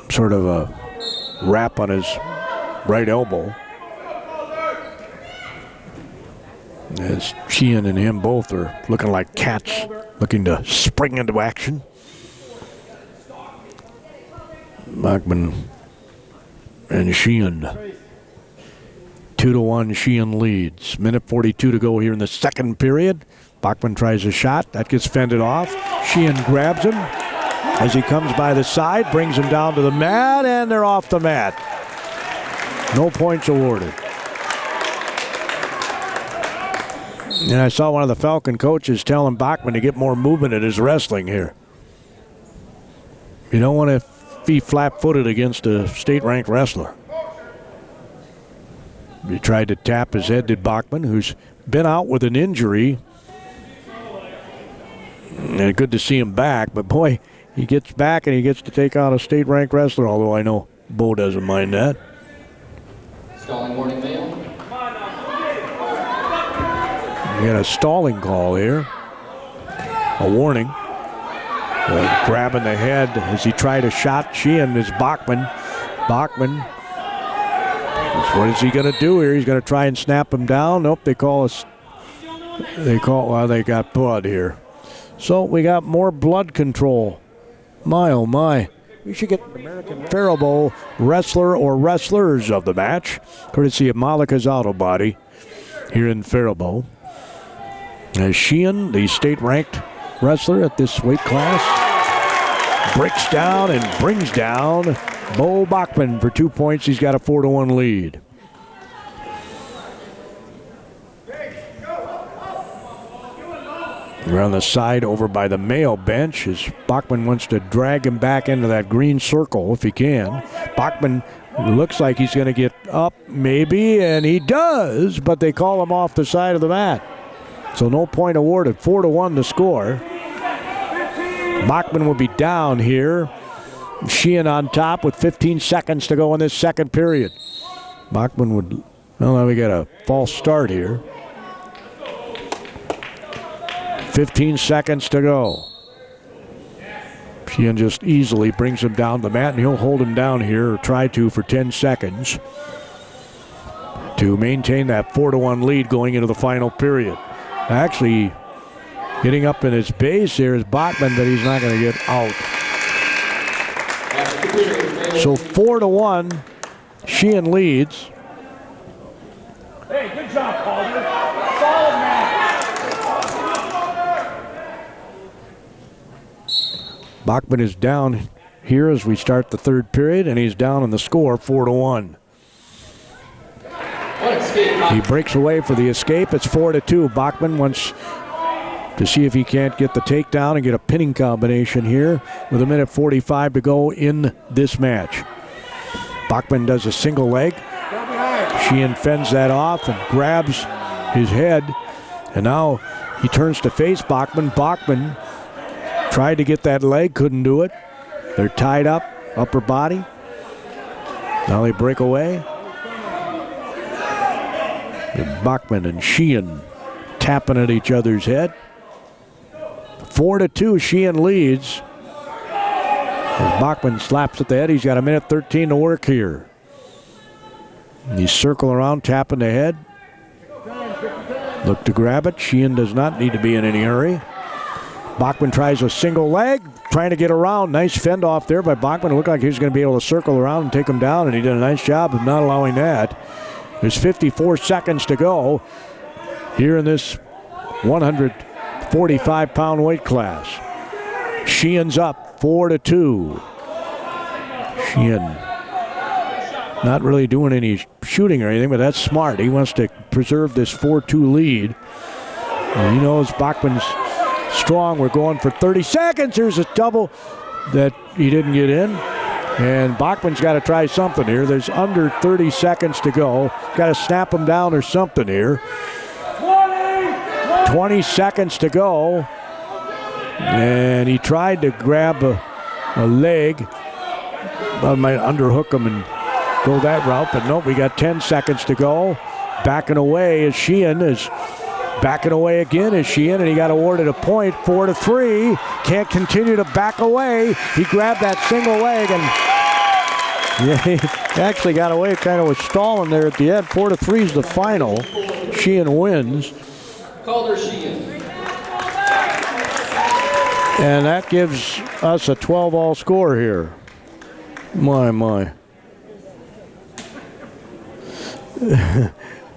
sort of a wrap on his right elbow. As Sheehan and him both are looking like cats, looking to spring into action. Bachman and Sheehan. 2-1, Sheehan leads. Minute 42 to go here in the second period. Bachman tries a shot. That gets fended off. Sheehan grabs him as he comes by the side, brings him down to the mat, and they're off the mat. No points awarded. And I saw one of the Falcon coaches telling Bachman to get more movement in his wrestling here. You don't want to be flat-footed against a state-ranked wrestler. He tried to tap his head, did Bachman, who's been out with an injury. And good to see him back, but boy, he gets back and he gets to take out a state-ranked wrestler, although I know Bo doesn't mind that. Stalling warning, Mayo. We got a stalling call here. A warning. Grabbing the head as he tried a shot. Sheehan is Bachman. Bachman. What is he going to do here? He's going to try and snap him down. Nope, they got blood here. So we got more blood control. My, oh my. We should get American Faribault wrestler or wrestlers of the match, courtesy of Malika's Auto Body here in Faribault. As Sheehan, the state-ranked wrestler at this weight class, breaks down and brings down Bo Bachman for 2 points. He's got a 4-1 lead. We're on the side over by the Mayo bench as Bachman wants to drag him back into that green circle if he can. Bachman looks like he's going to get up maybe, and he does, but they call him off the side of the mat. So no point awarded. 4-1 to score. Bachman will be down here. Sheehan on top with 15 seconds to go in this second period. Bachman would, well, now we got a false start here. 15 seconds to go. Sheehan just easily brings him down the mat, and he'll hold him down here, or try to, for 10 seconds to maintain that 4-1 lead going into the final period. Actually, getting up in his base here is Bachman, but he's not going to get out. So 4-1, Sheehan leads. Hey, good job, Calder. Solid match. Bachman is down here as we start the third period, and he's down in the score 4-1. He breaks away for the escape. It's 4-2. Bachman wants to see if he can't get the takedown and get a pinning combination here with a minute 45 to go in this match. Bachman does a single leg. Sheehan fends that off and grabs his head. And now he turns to face Bachman. Bachman tried to get that leg, couldn't do it. They're tied up, upper body. Now they break away. And Bachman and Sheehan tapping at each other's head. 4-2, Sheehan leads. As Bachman slaps at the head, he's got a minute 13 to work here. He's circling around, tapping the head. Look to grab it. Sheehan does not need to be in any hurry. Bachman tries a single leg, trying to get around. Nice fend off there by Bachman. It looked like he was going to be able to circle around and take him down, and he did a nice job of not allowing that. There's 54 seconds to go here in this 145-pound weight class. Sheehan's up 4-2. Sheehan not really doing any shooting or anything, but that's smart. He wants to preserve this 4-2 lead. And he knows Bachman's strong. We're going for 30 seconds. Here's a double that he didn't get in. And Bachman's got to try something here. There's under 30 seconds to go. Got to snap him down or something here. 20 seconds to go. And he tried to grab a leg. I might underhook him and go that route, but nope, we got 10 seconds to go. Backing away is Sheehan, backing away again is Sheehan, and he got awarded a point, 4-3. Can't continue to back away. He grabbed that single leg, and yeah, he actually got away, kind of was stalling there at the end. 4-3 is the final. Sheehan wins. Calder Sheehan. And that gives us a 12-all score here. My.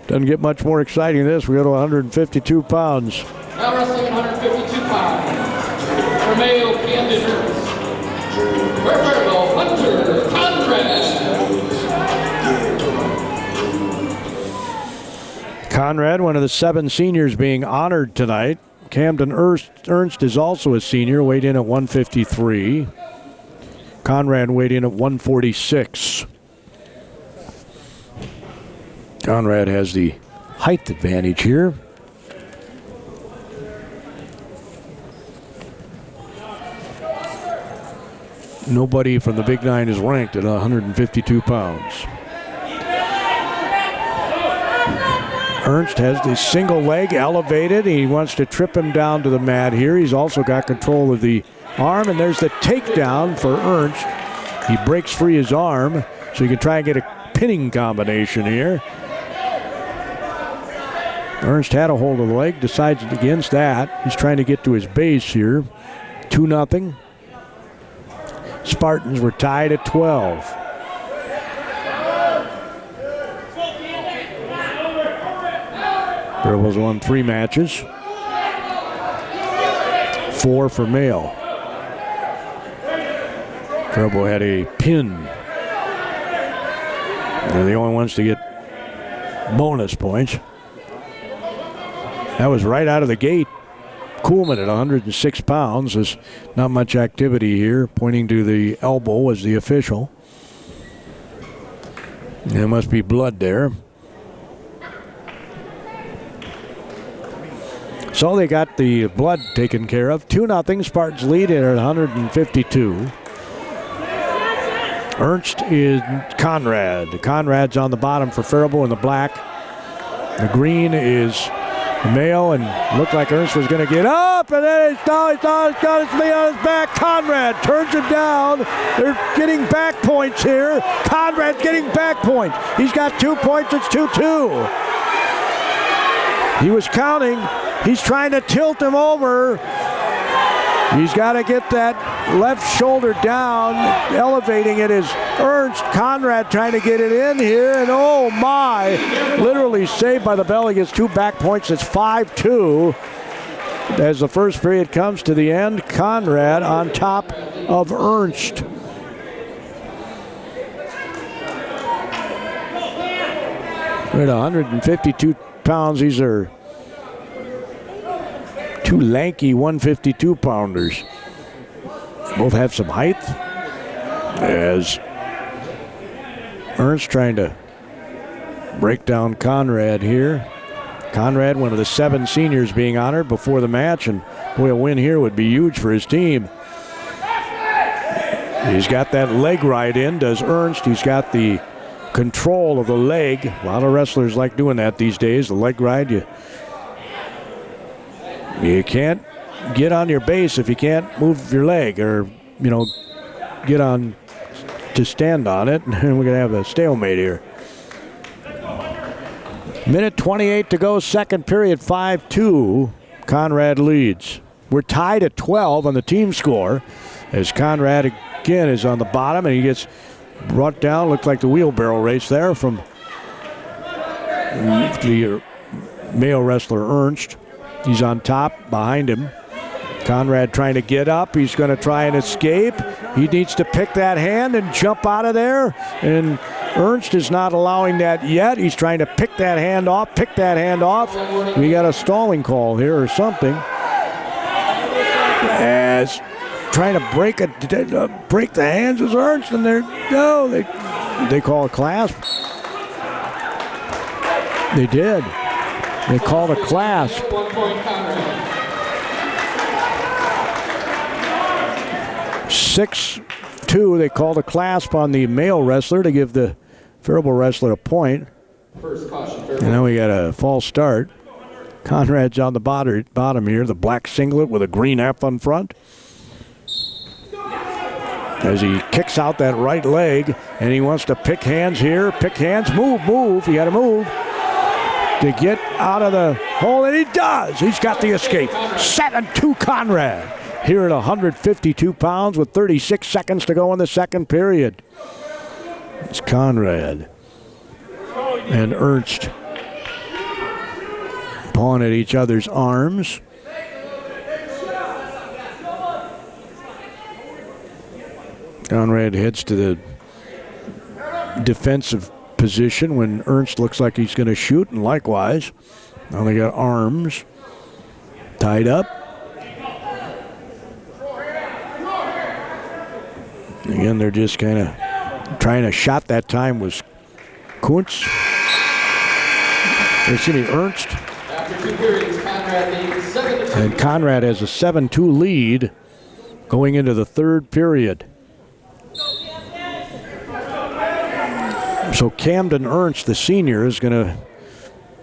Doesn't get much more exciting than this. We go to 152 pounds. Now wrestling 152 pounds. For Mayo, Camden Ernst. For Faribault, Hunter Conrad. Conrad, one of the 7 seniors being honored tonight. Camden Ernst is also a senior, weighed in at 153. Conrad weighed in at 146. Conrad has the height advantage here. Nobody from the Big Nine is ranked at 152 pounds. Ernst has the single leg elevated. He wants to trip him down to the mat here. He's also got control of the arm, and there's the takedown for Ernst. He breaks free his arm, so you can try and get a pinning combination here. Ernst had a hold of the leg, decides against that. He's trying to get to his base here. 2-0. Spartans were tied at 12. Faribault won 3 matches. 4 for Mayo. Faribault had a pin. They're the only ones to get bonus points. That was right out of the gate. Kuhlman at 106 pounds. There's not much activity here. Pointing to the elbow as the official. There must be blood there. So they got the blood taken care of. 2-0. Spartans lead it at 152. Ernst is Conrad. Conrad's on the bottom for Faribault in the black. The green is Mayo, and looked like Ernst was going to get up, and then he's got his knee on his back. Conrad turns him down. They're getting back points here. Conrad's getting back points. He's got 2 points. It's 2-2. He was counting. He's trying to tilt him over. He's got to get that left shoulder down. Elevating it is Ernst. Conrad trying to get it in here, and oh my, literally saved by the bell. He gets 2 back points. It's 5-2. As the first period comes to the end, Conrad on top of Ernst. We're at 152 pounds. These are 2 lanky 152-pounders. Both have some height. As Ernst trying to break down Conrad here. Conrad, one of the 7 seniors being honored before the match, and boy, a win here would be huge for his team. He's got that leg right in, does Ernst. He's got the control of the leg. A lot of wrestlers like doing that these days. The leg ride, you can't get on your base if you can't move your leg, or, get on to stand on it. And we're going to have a stalemate here. Minute 28 to go, second period, 5-2. Conrad leads. We're tied at 12 on the team score, as Conrad again is on the bottom, and he gets brought down. Looked like the wheelbarrow race there from the Mayo wrestler Ernst. He's on top, behind him. Conrad trying to get up. He's going to try and escape. He needs to pick that hand and jump out of there. And Ernst is not allowing that yet. He's trying to pick that hand off. We got a stalling call here or something. As trying to break the hands of Ernst, and they call a clasp. They did. They called a clasp. 1 point Conrad. 6-2, they called a clasp on the Mayo wrestler to give the Faribault wrestler a point. First caution, And now we got a false start. Conrad's on the bottom here, the black singlet with a green F on front. As he kicks out that right leg, and he wants to pick hands here. Pick hands, move. You got to move to get out of the hole, and he does. He's got the escape. 7-2 Conrad here at 152 pounds with 36 seconds to go in the second period. It's Conrad and Ernst pawing at each other's arms. Conrad heads to the defensive position when Ernst looks like he's going to shoot, and likewise. Now they got arms tied up. Again, they're just kind of trying a shot. That time was Ernst. After 2 periods, Conrad leads 7-2. And Conrad has a 7-2 lead going into the third period. So Camden Ernst, the senior, is going to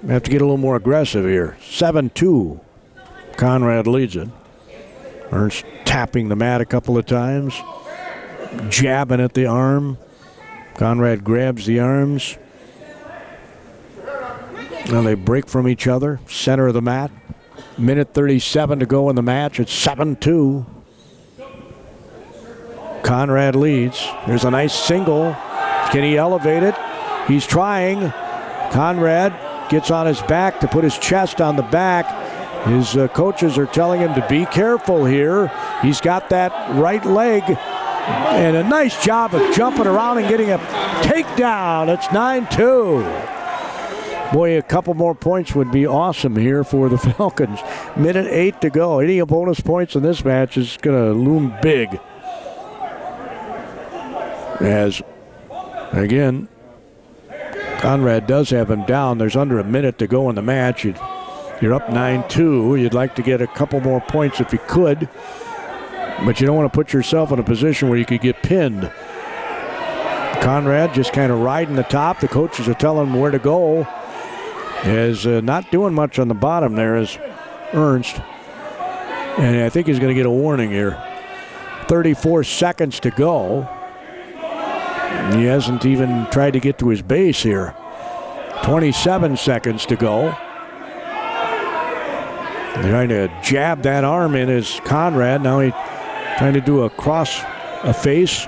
have to get a little more aggressive here. 7-2. Conrad leads it. Ernst tapping the mat a couple of times, jabbing at the arm. Conrad grabs the arms. Now they break from each other. Center of the mat. Minute 37 to go in the match. It's 7-2. Conrad leads. There's a nice single. Can he elevate it? He's trying. Conrad gets on his back to put his chest on the back. His coaches are telling him to be careful here. He's got that right leg. And a nice job of jumping around and getting a takedown. It's 9-2. Boy, a couple more points would be awesome here for the Falcons. Minute 8 to go. Any bonus points in this match is going to loom big. As, again, Conrad does have him down. There's under a minute to go in the match. You're up 9-2. You'd like to get a couple more points if you could, but you don't want to put yourself in a position where you could get pinned. Conrad just kind of riding the top. The coaches are telling him where to go. Is not doing much on the bottom there is Ernst. And I think he's going to get a warning here. 34 seconds to go. He hasn't even tried to get to his base here. 27 seconds to go. They're trying to jab that arm in as Conrad. Now he's trying to do a face.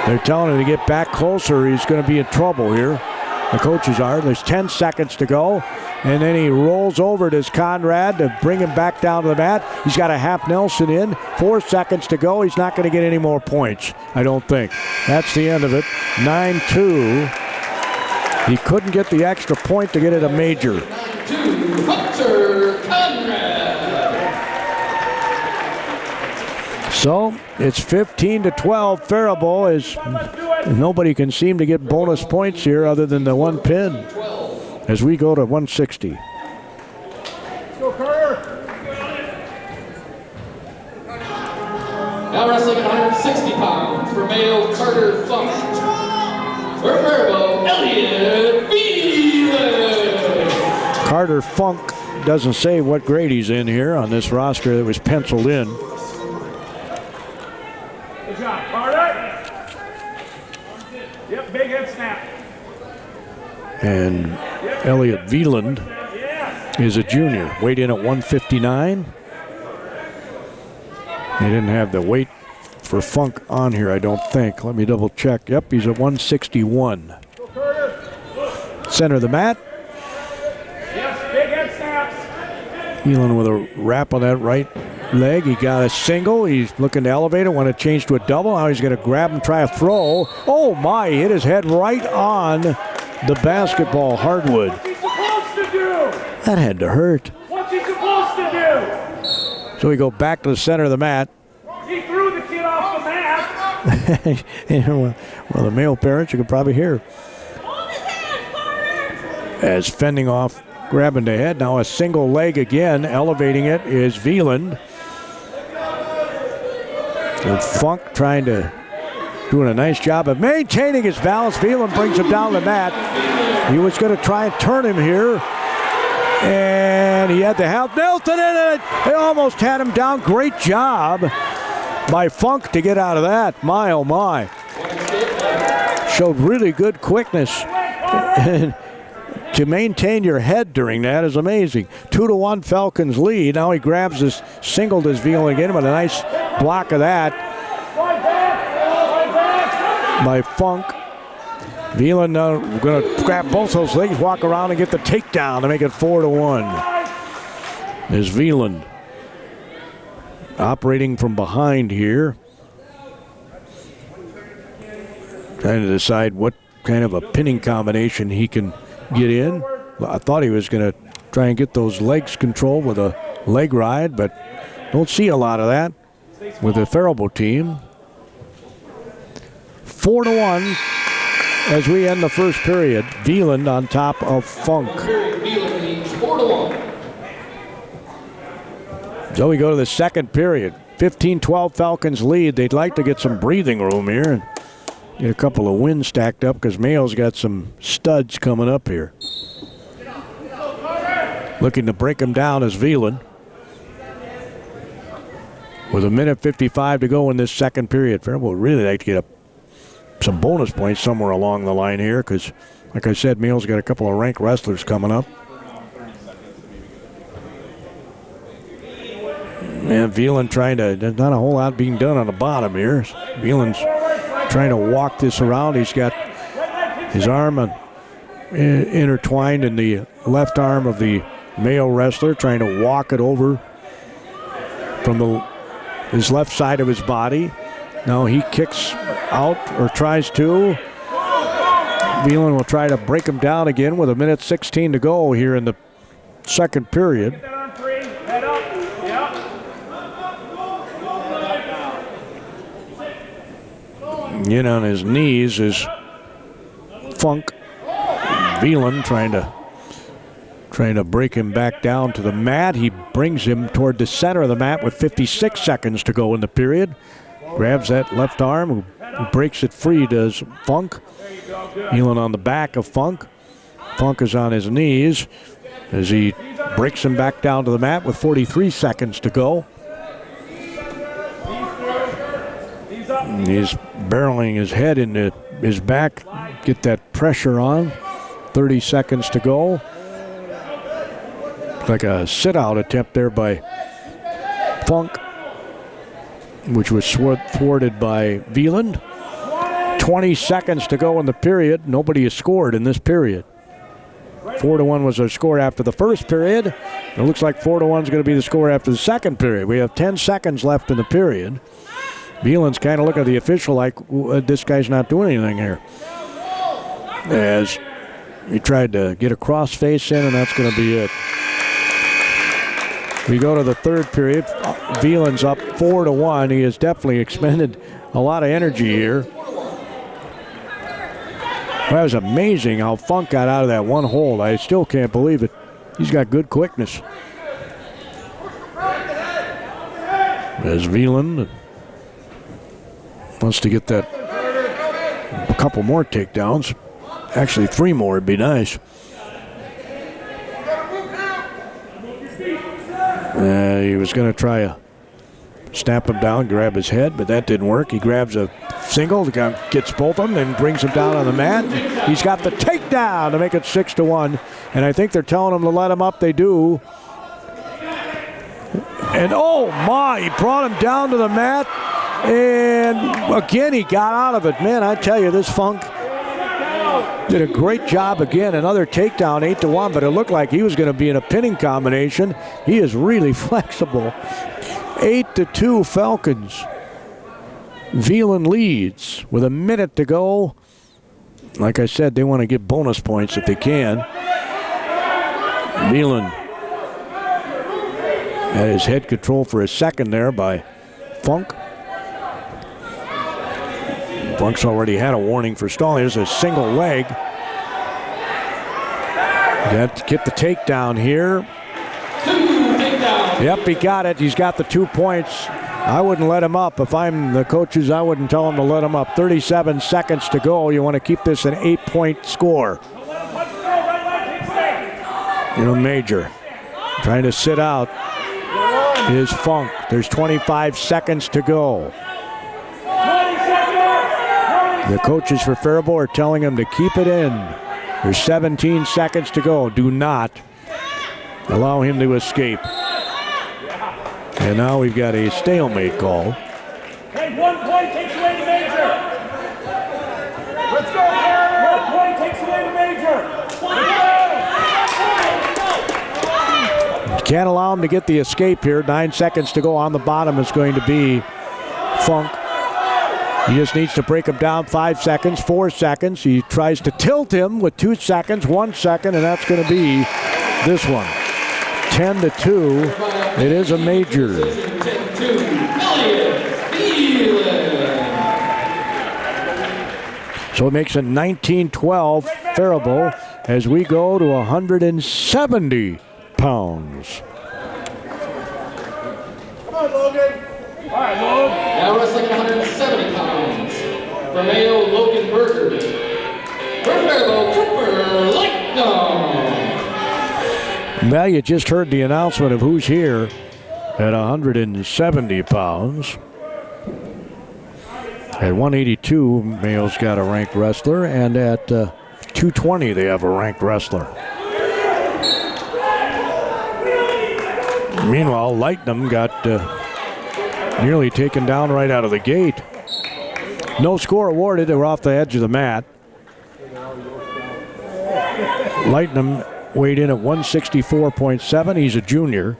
They're telling him to get back closer. He's going to be in trouble here. The coaches are. There's 10 seconds to go. And then he rolls over to Conrad to bring him back down to the mat. He's got a half Nelson in. 4 seconds to go. He's not going to get any more points, I don't think. That's the end of it. 9-2. He couldn't get the extra point to get it a major. 9-2, Hunter Conrad. So it's 15-12. Faribault is nobody can seem to get bonus points here other than the one pin as we go to 160. Now wrestling at 160 pounds for Mayo, Carter Funk. For Faribault, Elliott Wheeler. Carter Funk doesn't say what grade he's in here on this roster that was penciled in. Good job, Carter. Yep, big head snap. And Elliott Wieland is a junior. Weighed in at 159. They didn't have the weight for Funk on here, I don't think. Let me double check. Yep, he's at 161. Center of the mat. Yes, big head snaps. Wieland with a wrap on that right leg. He got a single. He's looking to elevate it. Want to change to a double. Now he's going to grab and try a throw. Oh my, he hit his head right on the basketball hardwood. What's he supposed to do? That had to hurt. What's he supposed to do? So we go back to the center of the mat. Well, the male parents, you can probably hear. As fending off, grabbing the head. Now a single leg again, elevating it is Veland. And Funk doing a nice job of maintaining his balance. Veland brings him down the mat. He was going to try and turn him here. And he had to help Milton in it. They almost had him down. Great job by Funk to get out of that. My, oh my. Showed really good quickness. And to maintain your head during that is amazing. 2-1 Falcons lead. Now he grabs this, singled his Veland again with a nice block of that by Funk. Veland going to grab both those legs, walk around and get the takedown to make it 4-1. There's Veland operating from behind here. Trying to decide what kind of a pinning combination he can get in. I thought he was going to try and get those legs controlled with a leg ride, but don't see a lot of that with the Faribault team. 4-1 as we end the first period. Veland on top of Funk. So we go to the second period. 15-12 Falcons lead. They'd like to get some breathing room here and get a couple of wins stacked up because Mayo's got some studs coming up here. Looking to break them down is Veland. With 1:55 to go in this second period. Faribault would really like to get some bonus points somewhere along the line here because, like I said, Mayo's got a couple of ranked wrestlers coming up. And Veland there's not a whole lot being done on the bottom here. Veland's trying to walk this around. He's got his arm intertwined in the left arm of the Mayo wrestler, trying to walk it over from his left side of his body. Now he kicks out, or tries to. Veland will try to break him down again with 1:16 to go here in the second period. In on his knees is Funk. Veland trying to break him back down to the mat. He brings him toward the center of the mat with 56 seconds to go in the period. Grabs that left arm, who breaks it free, does Funk. Veland on the back of Funk. Funk is on his knees as he breaks him back down to the mat with 43 seconds to go. He's barreling his head into his back, get that pressure on. 30 seconds to go. Like a sit-out attempt there by Funk, which was thwarted by Veland. 20 seconds to go in the period. Nobody has scored in this period. 4-1 was our score after the first period. It looks like 4-1 is going to be the score after the second period. We have 10 seconds left in the period. Veland's kind of looking at the official like, this guy's not doing anything here. As he tried to get a crossface in, and that's going to be it. We go to the third period. Veland's up 4-1. He has definitely expended a lot of energy here. That was amazing how Funk got out of that one hold. I still can't believe it. He's got good quickness. As Veland wants to get that, a couple more takedowns. Actually, 3 more would be nice. He was going to try to snap him down, grab his head, but that didn't work. He grabs a single, gets both of them, and brings him down on the mat. He's got the takedown to make it 6-1. And I think they're telling him to let him up. They do. And oh my, he brought him down to the mat. And again, he got out of it. Man, I tell you, this Funk did a great job again. Another takedown, 8-1, but it looked like he was going to be in a pinning combination. He is really flexible. 8-2 Falcons. Veland leads with 1 minute to go. Like I said, they want to get bonus points if they can. Veland had his head controlled for a second there by Funk. Funk's already had a warning for stalling. There's a single leg. Got to get the takedown here. Yep, he got it. He's got the 2 points. I wouldn't let him up. If I'm the coaches, I wouldn't tell him to let him up. 37 seconds to go. You want to keep this an 8-point score. Major trying to sit out is Funk. There's 25 seconds to go. The coaches for Faribault are telling him to keep it in. There's 17 seconds to go. Do not allow him to escape. And now we've got a stalemate call. Hey, 1 point takes away the major. Let's go. 1 point takes away the major. Can't allow him to get the escape here. 9 seconds to go. On the bottom is going to be Funk. He just needs to break him down. 5 seconds, 4 seconds. He tries to tilt him with 2 seconds, 1 second, and that's going to be this one. 10-2. It is a major. So it makes it 19-12 Faribault as we go to 170 pounds. Come on, Logan. All right, Logan. Now wrestling 170 pounds. For Mayo, Logan Berger. For Faribault, Cooper Lightnum. Now you just heard the announcement of who's here at 170 pounds. At 182, Mayo's got a ranked wrestler, and at 220, they have a ranked wrestler. Meanwhile, Lightnum got nearly taken down right out of the gate. No score awarded. They were off the edge of the mat. Lightnum weighed in at 164.7. He's a junior.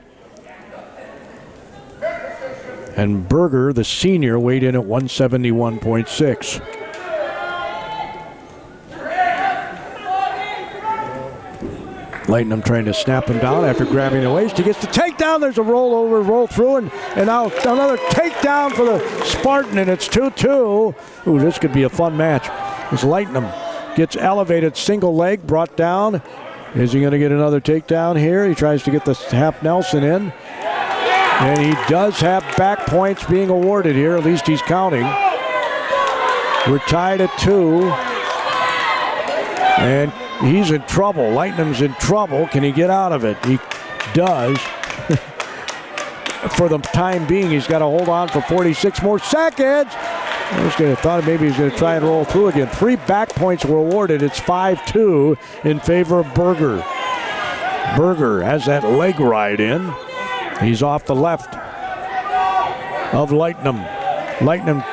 And Berger, the senior, weighed in at 171.6. Lightnum trying to snap him down after grabbing the waist. He gets the takedown. There's a rollover, roll through, and now another takedown for the Spartan, and it's 2-2. Ooh, this could be a fun match. As Lightnum gets elevated, single leg brought down. Is he going to get another takedown here? He tries to get the half Nelson in. And he does have back points being awarded here. At least he's counting. We're tied at 2. And he's in trouble. Lightnum's in trouble. Can he get out of it? He does. For the time being, he's got to hold on for 46 more seconds. I was going to thought maybe he's going to try and roll through again. 3 back points were awarded. It's 5-2 in favor of Berger. Berger has that leg ride in. He's off the left of Lightnum. Lightnum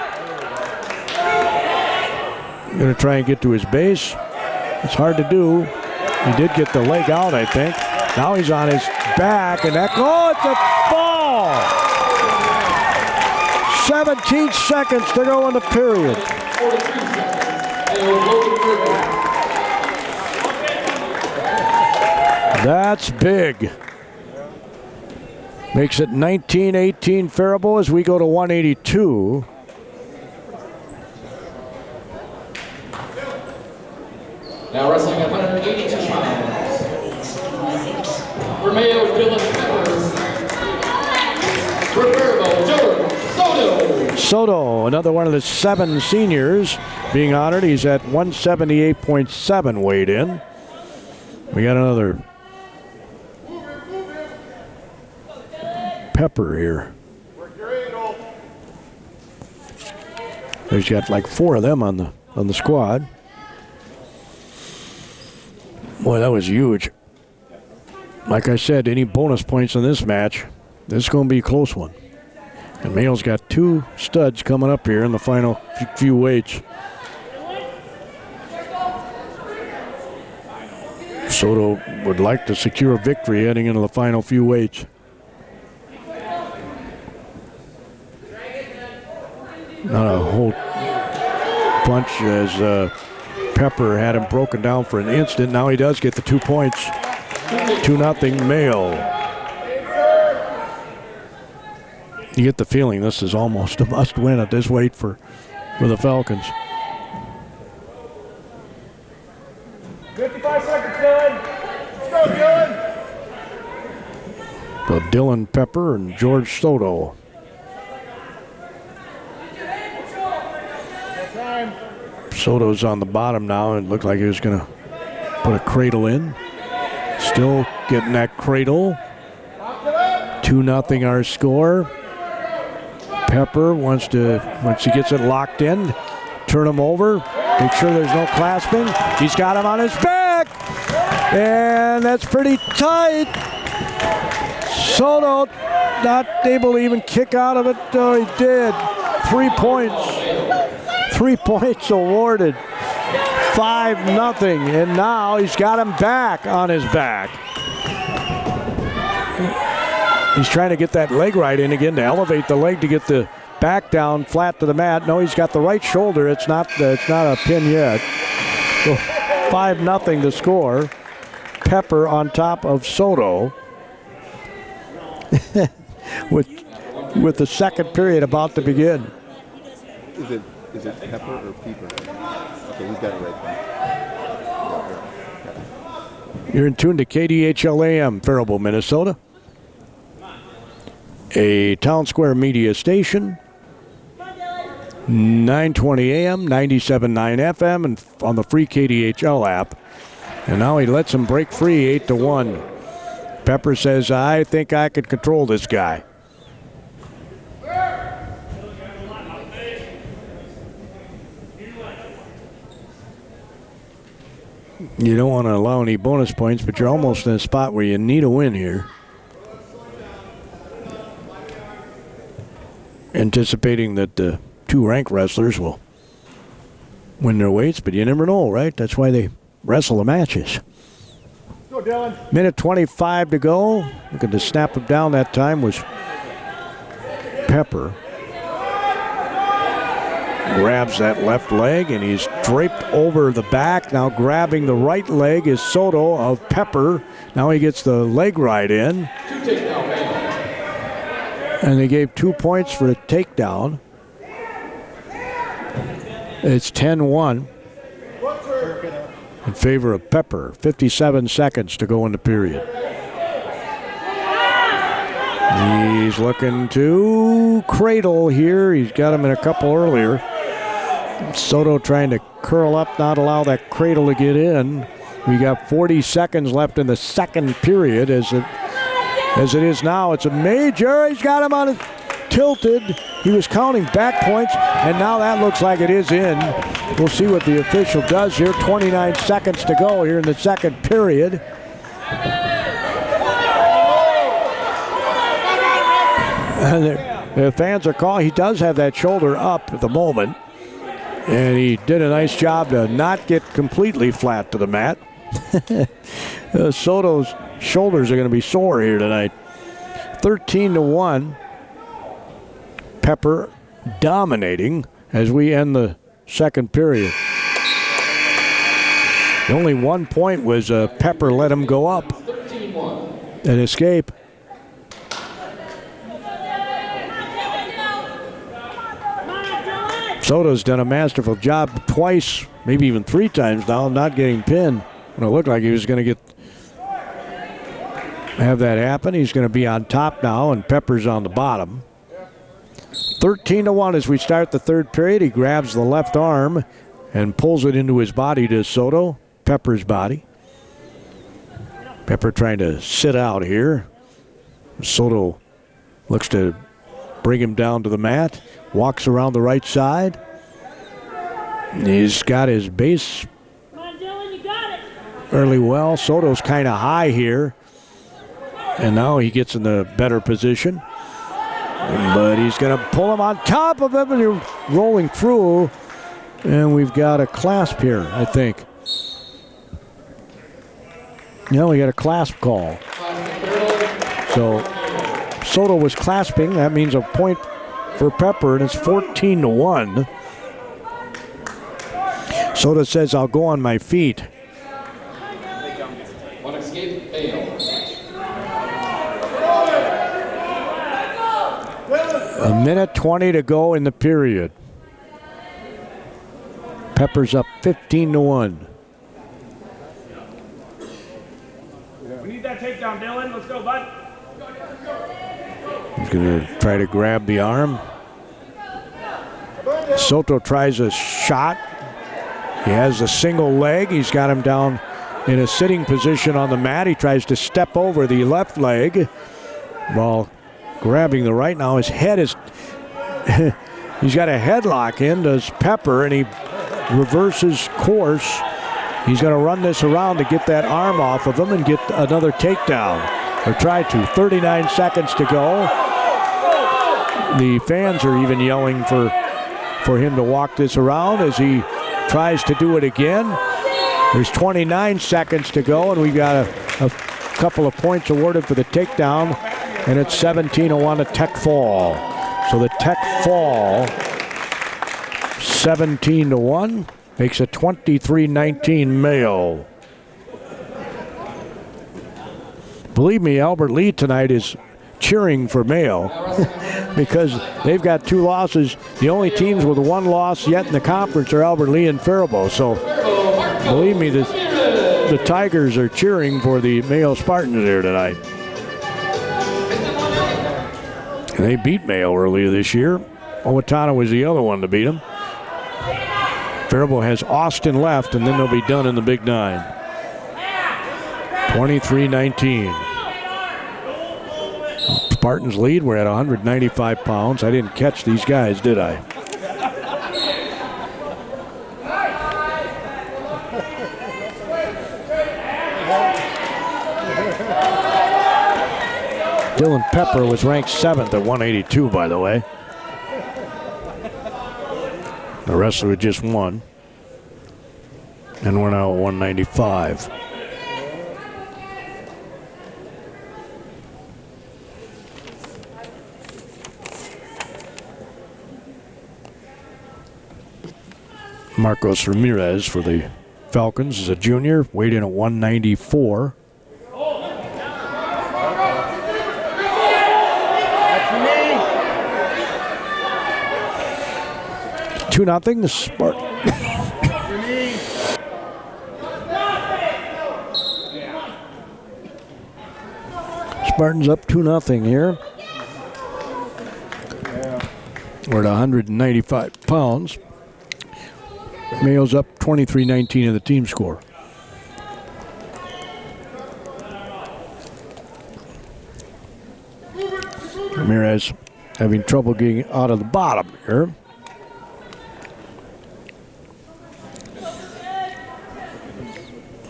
going to try and get to his base. It's hard to do. He did get the leg out, I think. Now he's on his back, and that, oh, it's a fall! 17 seconds to go in the period. That's big. Makes it 19-18 Faribault as we go to 182. Now wrestling at 182 pounds. For Mayo, Dylan Peppers. For Faribault, Joe Soto. Soto, another one of the 7 seniors being honored. He's at 178.7 weighed in. We got another Pepper here. There's got like 4 of them on the squad. Boy, that was huge. Like I said, any bonus points in this match, this is going to be a close one. And Mayo's got 2 studs coming up here in the final few weights. Soto would like to secure a victory heading into the final few weights. Not a whole bunch as Pepper had him broken down for an instant. Now he does get the 2 points. 2-0 Mayo. You get the feeling this is almost a must-win at this weight for the Falcons. 55 seconds, Dylan. Let's go, Dylan. So Dylan Pepper and George Soto. Soto's on the bottom now, and it looked like he was going to put a cradle in. Still getting that cradle. 2-0 our score. Pepper wants to, once he gets it locked in, turn him over, make sure there's no clasping. He's got him on his back, and that's pretty tight. Soto not able to even kick out of it. Oh, he did. 3 points. 3 points awarded. 5-0, and now he's got him back on his back. He's trying to get that leg right in again to elevate the leg to get the back down flat to the mat. No, he's got the right shoulder. It's not a pin yet. So 5-0 the score. Pepper on top of Soto with the second period about to begin. Is it Pepper or Peeper? Okay, he's got it right. You're in tune to KDHL AM, Faribault, Minnesota. A Town Square media station. 920 AM, 97.9 FM, and on the free KDHL app. And now he lets him break free, 8-1. Pepper says, I think I could control this guy. You don't want to allow any bonus points, but you're almost in a spot where you need a win here. Anticipating that the two ranked wrestlers will win their weights, but you never know, right? That's why they wrestle the matches. Go, Dylan. Minute 25 to go. Looking to snap him down that time was Pepper. Grabs that left leg, and he's draped over the back. Now grabbing the right leg is Soto of Pepper. Now he gets the leg right in. And they gave 2 points for a takedown. It's 10-1 in favor of Pepper. 57 seconds to go in the period. He's looking to cradle here. He's got him in a couple earlier. Soto trying to curl up, not allow that cradle to get in. We got 40 seconds left in the second period. As it is now, it's a major. He's got him on his tilted. He was counting back points, and now that looks like it is in. We'll see what the official does here. 29 seconds to go here in the second period. And the fans are calling. He does have that shoulder up at the moment, and he did a nice job to not get completely flat to the mat. Soto's shoulders are going to be sore here tonight. 13-1. Pepper dominating as we end the second period. The only 1 point was Pepper let him go up and escape. Soto's done a masterful job twice, maybe even 3 times now, not getting pinned. When it looked like he was going to have that happen. He's going to be on top now, and Pepper's on the bottom. 13-1 as we start the third period. He grabs the left arm and pulls it into his body to Soto, Pepper's body. Pepper trying to sit out here. Soto looks to bring him down to the mat. Walks around the right side. He's got his base fairly well. Soto's kind of high here. And now he gets in the better position. But he's going to pull him on top of him, and you're rolling through. And we've got a clasp here, I think. Yeah, we got a clasp call. So Soto was clasping. That means a point for Pepper, and it's 14-1. Soto says, I'll go on my feet. One escape, Mayo. A minute 20 to go in the period. Pepper's up 15-1. We need that takedown, Dylan. Let's go, bud. He's going to try to grab the arm. Soto tries a shot. He has a single leg. He's got him down in a sitting position on the mat. He tries to step over the left leg while grabbing the right. Now his head is, he's got a headlock in, does Pepper, and he reverses course. He's going to run this around to get that arm off of him and get another takedown. Or try to. 39 seconds to go. The fans are even yelling for him to walk this around as he tries to do it again. There's 29 seconds to go, and we've got a couple of points awarded for the takedown, and it's 17-1 to Tech fall. So the Tech fall, 17-1, makes it 23-19 Mayo. Believe me, Albert Lee tonight is cheering for Mayo because they've got 2 losses. The only teams with 1 loss yet in the conference are Albert Lee and Faribault. So believe me, the Tigers are cheering for the Mayo Spartans here tonight. And they beat Mayo earlier this year. Owatonna was the other one to beat them. Faribault has Austin left, and then they'll be done in the Big Nine. 23-19. Spartans lead. We're at 195 pounds. I didn't catch these guys, did I? Dylan Pepper was ranked 7th at 182, by the way. The wrestler just won. And we're now at 195. Marcos Ramirez for the Falcons is a junior, weighed in at 194. That's 2-0 the Spartans up 2-0 here. We're at 195 pounds. Mayo's up 23-19 in the team score. Ramirez having trouble getting out of the bottom here.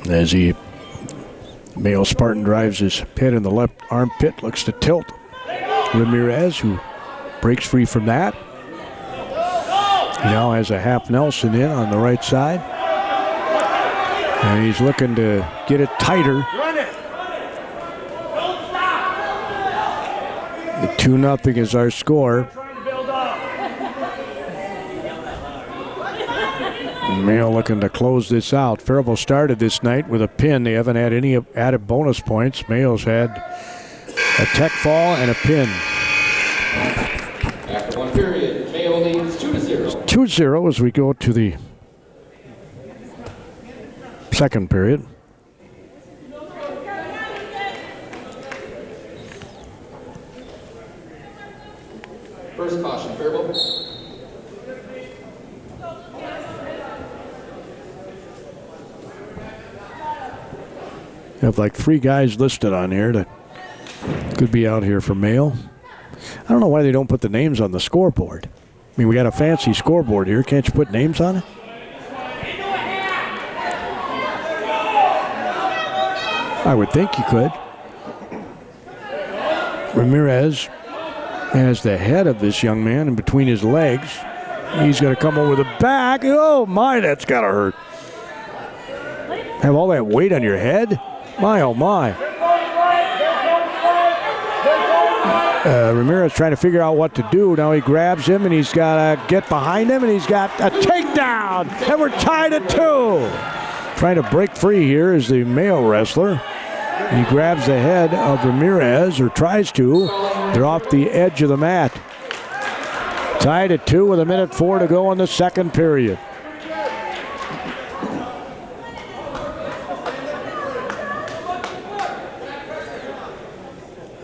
As Mayo Spartan drives his head in the left armpit, looks to tilt Ramirez, who breaks free from that. He now has a half Nelson in on the right side. And he's looking to get it tighter. The 2-0 is our score. Mayo looking to close this out. Faribault started this night with a pin. They haven't had any added bonus points. Mayo's had a tech fall and a pin. After 1 period, Mayo leads 2-0. 2-0 as we go to the second period. First caution, Faribault. You have like 3 guys listed on here that could be out here for Mayo. I don't know why they don't put the names on the scoreboard. I mean, we got a fancy scoreboard here. Can't you put names on it? I would think you could. Ramirez has the head of this young man in between his legs. He's going to come over the back. Oh, my, that's got to hurt. Have all that weight on your head? My, oh, my. Ramirez trying to figure out what to do. Now he grabs him, and he's got to get behind him, and he's got a takedown. And we're tied at 2. Trying to break free here is the Mayo wrestler. He grabs the head of Ramirez, or tries to. They're off the edge of the mat. Tied at 2 with 1:04 to go in the second period.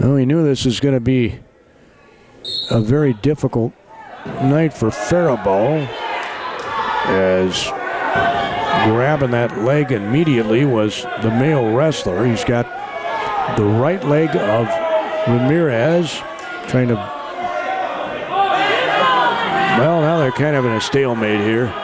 Well, we knew this was going to be a very difficult night for Faribault, as grabbing that leg immediately was the Mayo wrestler. He's got the right leg of Ramirez trying to... Well, now they're kind of in a stalemate here.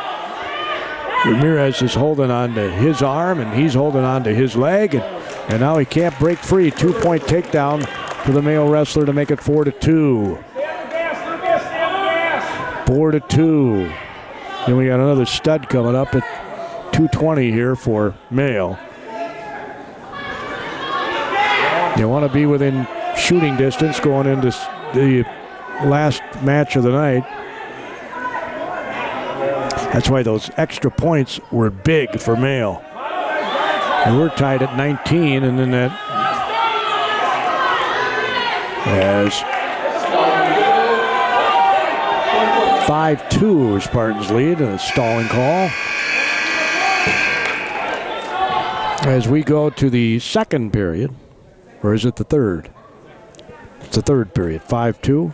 Ramirez is holding on to his arm, and he's holding on to his leg, and now he can't break free. 2-point takedown for the Mayo wrestler to make it 4-2. 4-2. Then we got another stud coming up at 2:20 here for Mayo. You want to be within shooting distance going into the last match of the night. That's why those extra points were big for Mayo. And we're tied at 19, and then that as 5-2 is Spartans lead, and a stalling call. As we go to the second period, or is it the third? It's the third period, 5-2.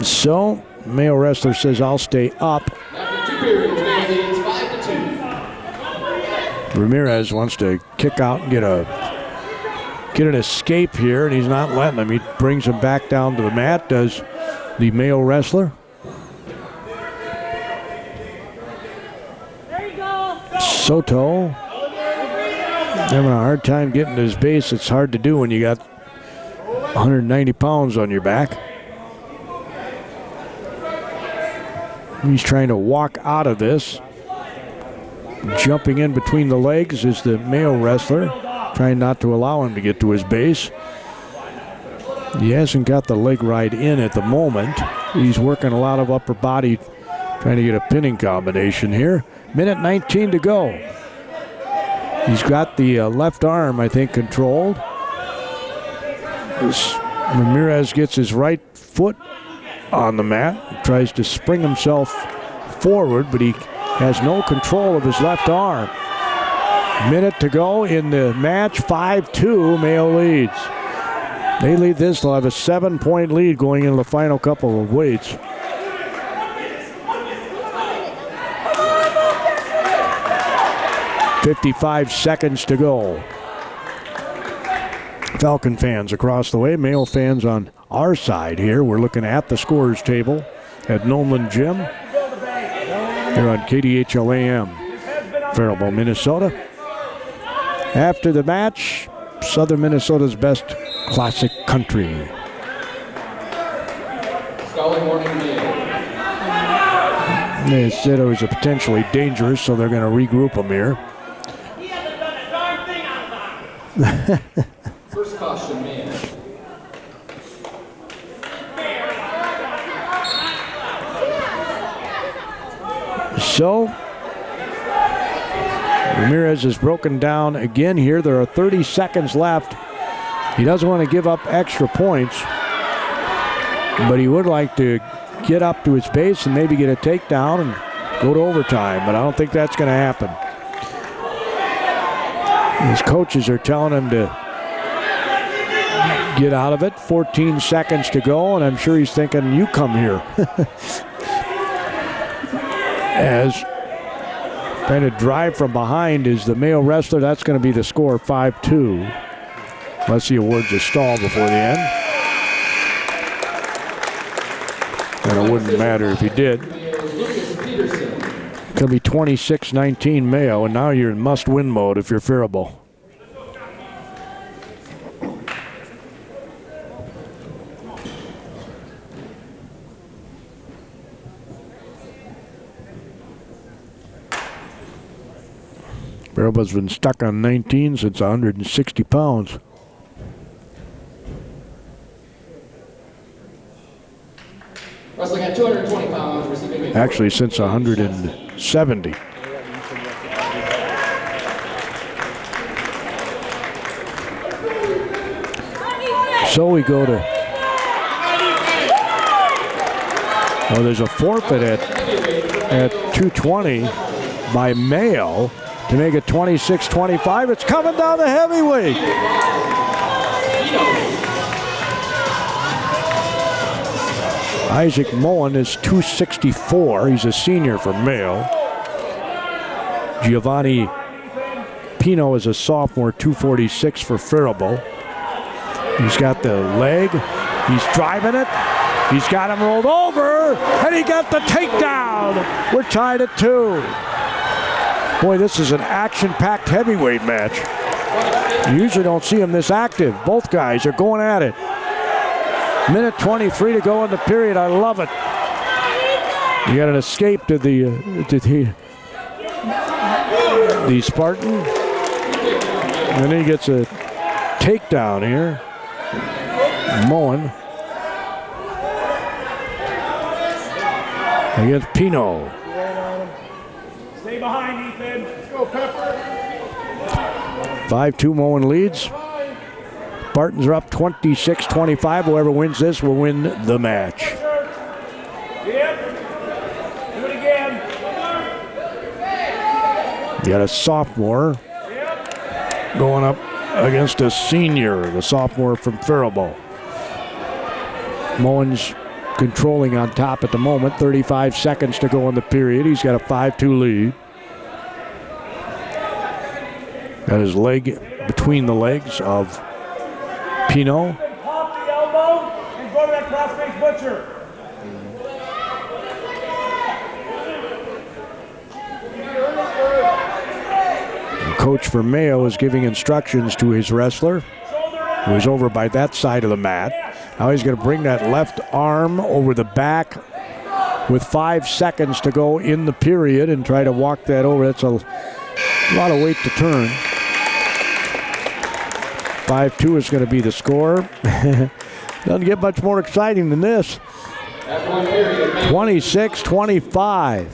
So, Mayo wrestler says, I'll stay up. After 2 periods, Mayo leads 5-2. Ramirez wants to kick out and get an escape here, and he's not letting him. He brings him back down to the mat, does the Mayo wrestler. There you go. Soto having a hard time getting to his base. It's hard to do when you got 190 pounds on your back. He's trying to walk out of this. Jumping in between the legs is the Mayo wrestler, trying not to allow him to get to his base. He hasn't got the leg ride in at the moment. He's working a lot of upper body, trying to get a pinning combination here. Minute 19 to go. He's got the left arm, I think, controlled. Ramirez gets his right foot on the mat, tries to spring himself forward, but he has no control of his left arm. Minute to go in the match, 5-2, Mayo leads. They lead this, they'll have a 7-point lead going into the final couple of weights. .55 seconds to go. Falcon fans across the way, Mayo fans on our side here. We're looking at the scorers table at Nolan Gym here on KDHL AM, Faribault, Minnesota. After the match, Southern Minnesota's best classic country. Stalling warning, Mayo. They said it was potentially dangerous, so they're going to regroup them here. First caution, Mayo. So, Ramirez is broken down again here. There are 30 seconds left. He doesn't want to give up extra points, but he would like to get up to his base and maybe get a takedown and go to overtime, but I don't think that's going to happen. His coaches are telling him to get out of it. 14 seconds to go, and I'm sure he's thinking, you come here. As trying to drive from behind is the Mayo wrestler. That's going to be the score, 5-2. Unless he awards a stall before the end. And it wouldn't matter if he did. It's going to be 26-19 Mayo, and now you're in must-win mode if you're Faribault. Faribault's been stuck on 19 since 160 pounds. Wrestling at 220 pounds, receiving Actually, since 170. So we go to Well, there's a forfeit at 220 by Mayo to make it 26-25. It's coming down to heavyweight. Isaac Moen is 264. He's a senior for Mayo. Giovanni Pino is a sophomore, 246 for Faribault. He's got the leg. He's driving it. He's got him rolled over, and he got the takedown. We're tied at 2. Boy, this is an action-packed heavyweight match. You usually don't see them this active. Both guys are going at it. Minute 23 to go in the period. I love it. You got an escape to the Spartan. And then he gets a takedown here. Moen against Pino. Stay behind, Ethan. Let's go, Pepper. 5-2 Moen leads. Spartans are up 26-25. Whoever wins this will win the match. Yep. Do it again. You got a sophomore going up against a senior, the sophomore from Faribault. Moen's controlling on top at the moment. 35 seconds to go in the period. He's got a 5-2 lead. Got his leg between the legs of Pino. Pop the elbow and go to that cross-face butcher. The coach for Mayo is giving instructions to his wrestler, who is over by that side of the mat. Now he's going to bring that left arm over the back with 5 seconds to go in the period and try to walk that over. That's a lot of weight to turn. 5-2 is going to be the score. Doesn't get much more exciting than this. 26-25.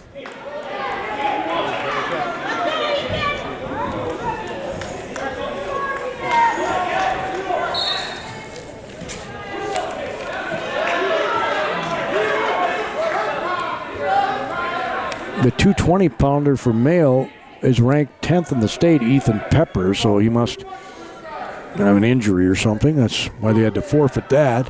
The 220-pounder for Mayo is ranked 10th in the state, Ethan Pepper, so he must have an injury or something. That's why they had to forfeit that.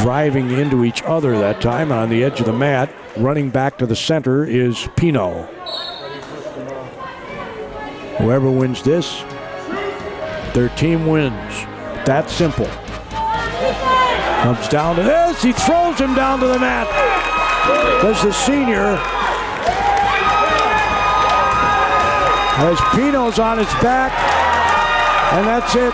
Driving into each other that time on the edge of the mat. Running back to the center is Pino. Whoever wins this, their team wins. That's simple. Comes down to this. He throws him down to the mat. There's the senior. As Pino's on his back. And that's it.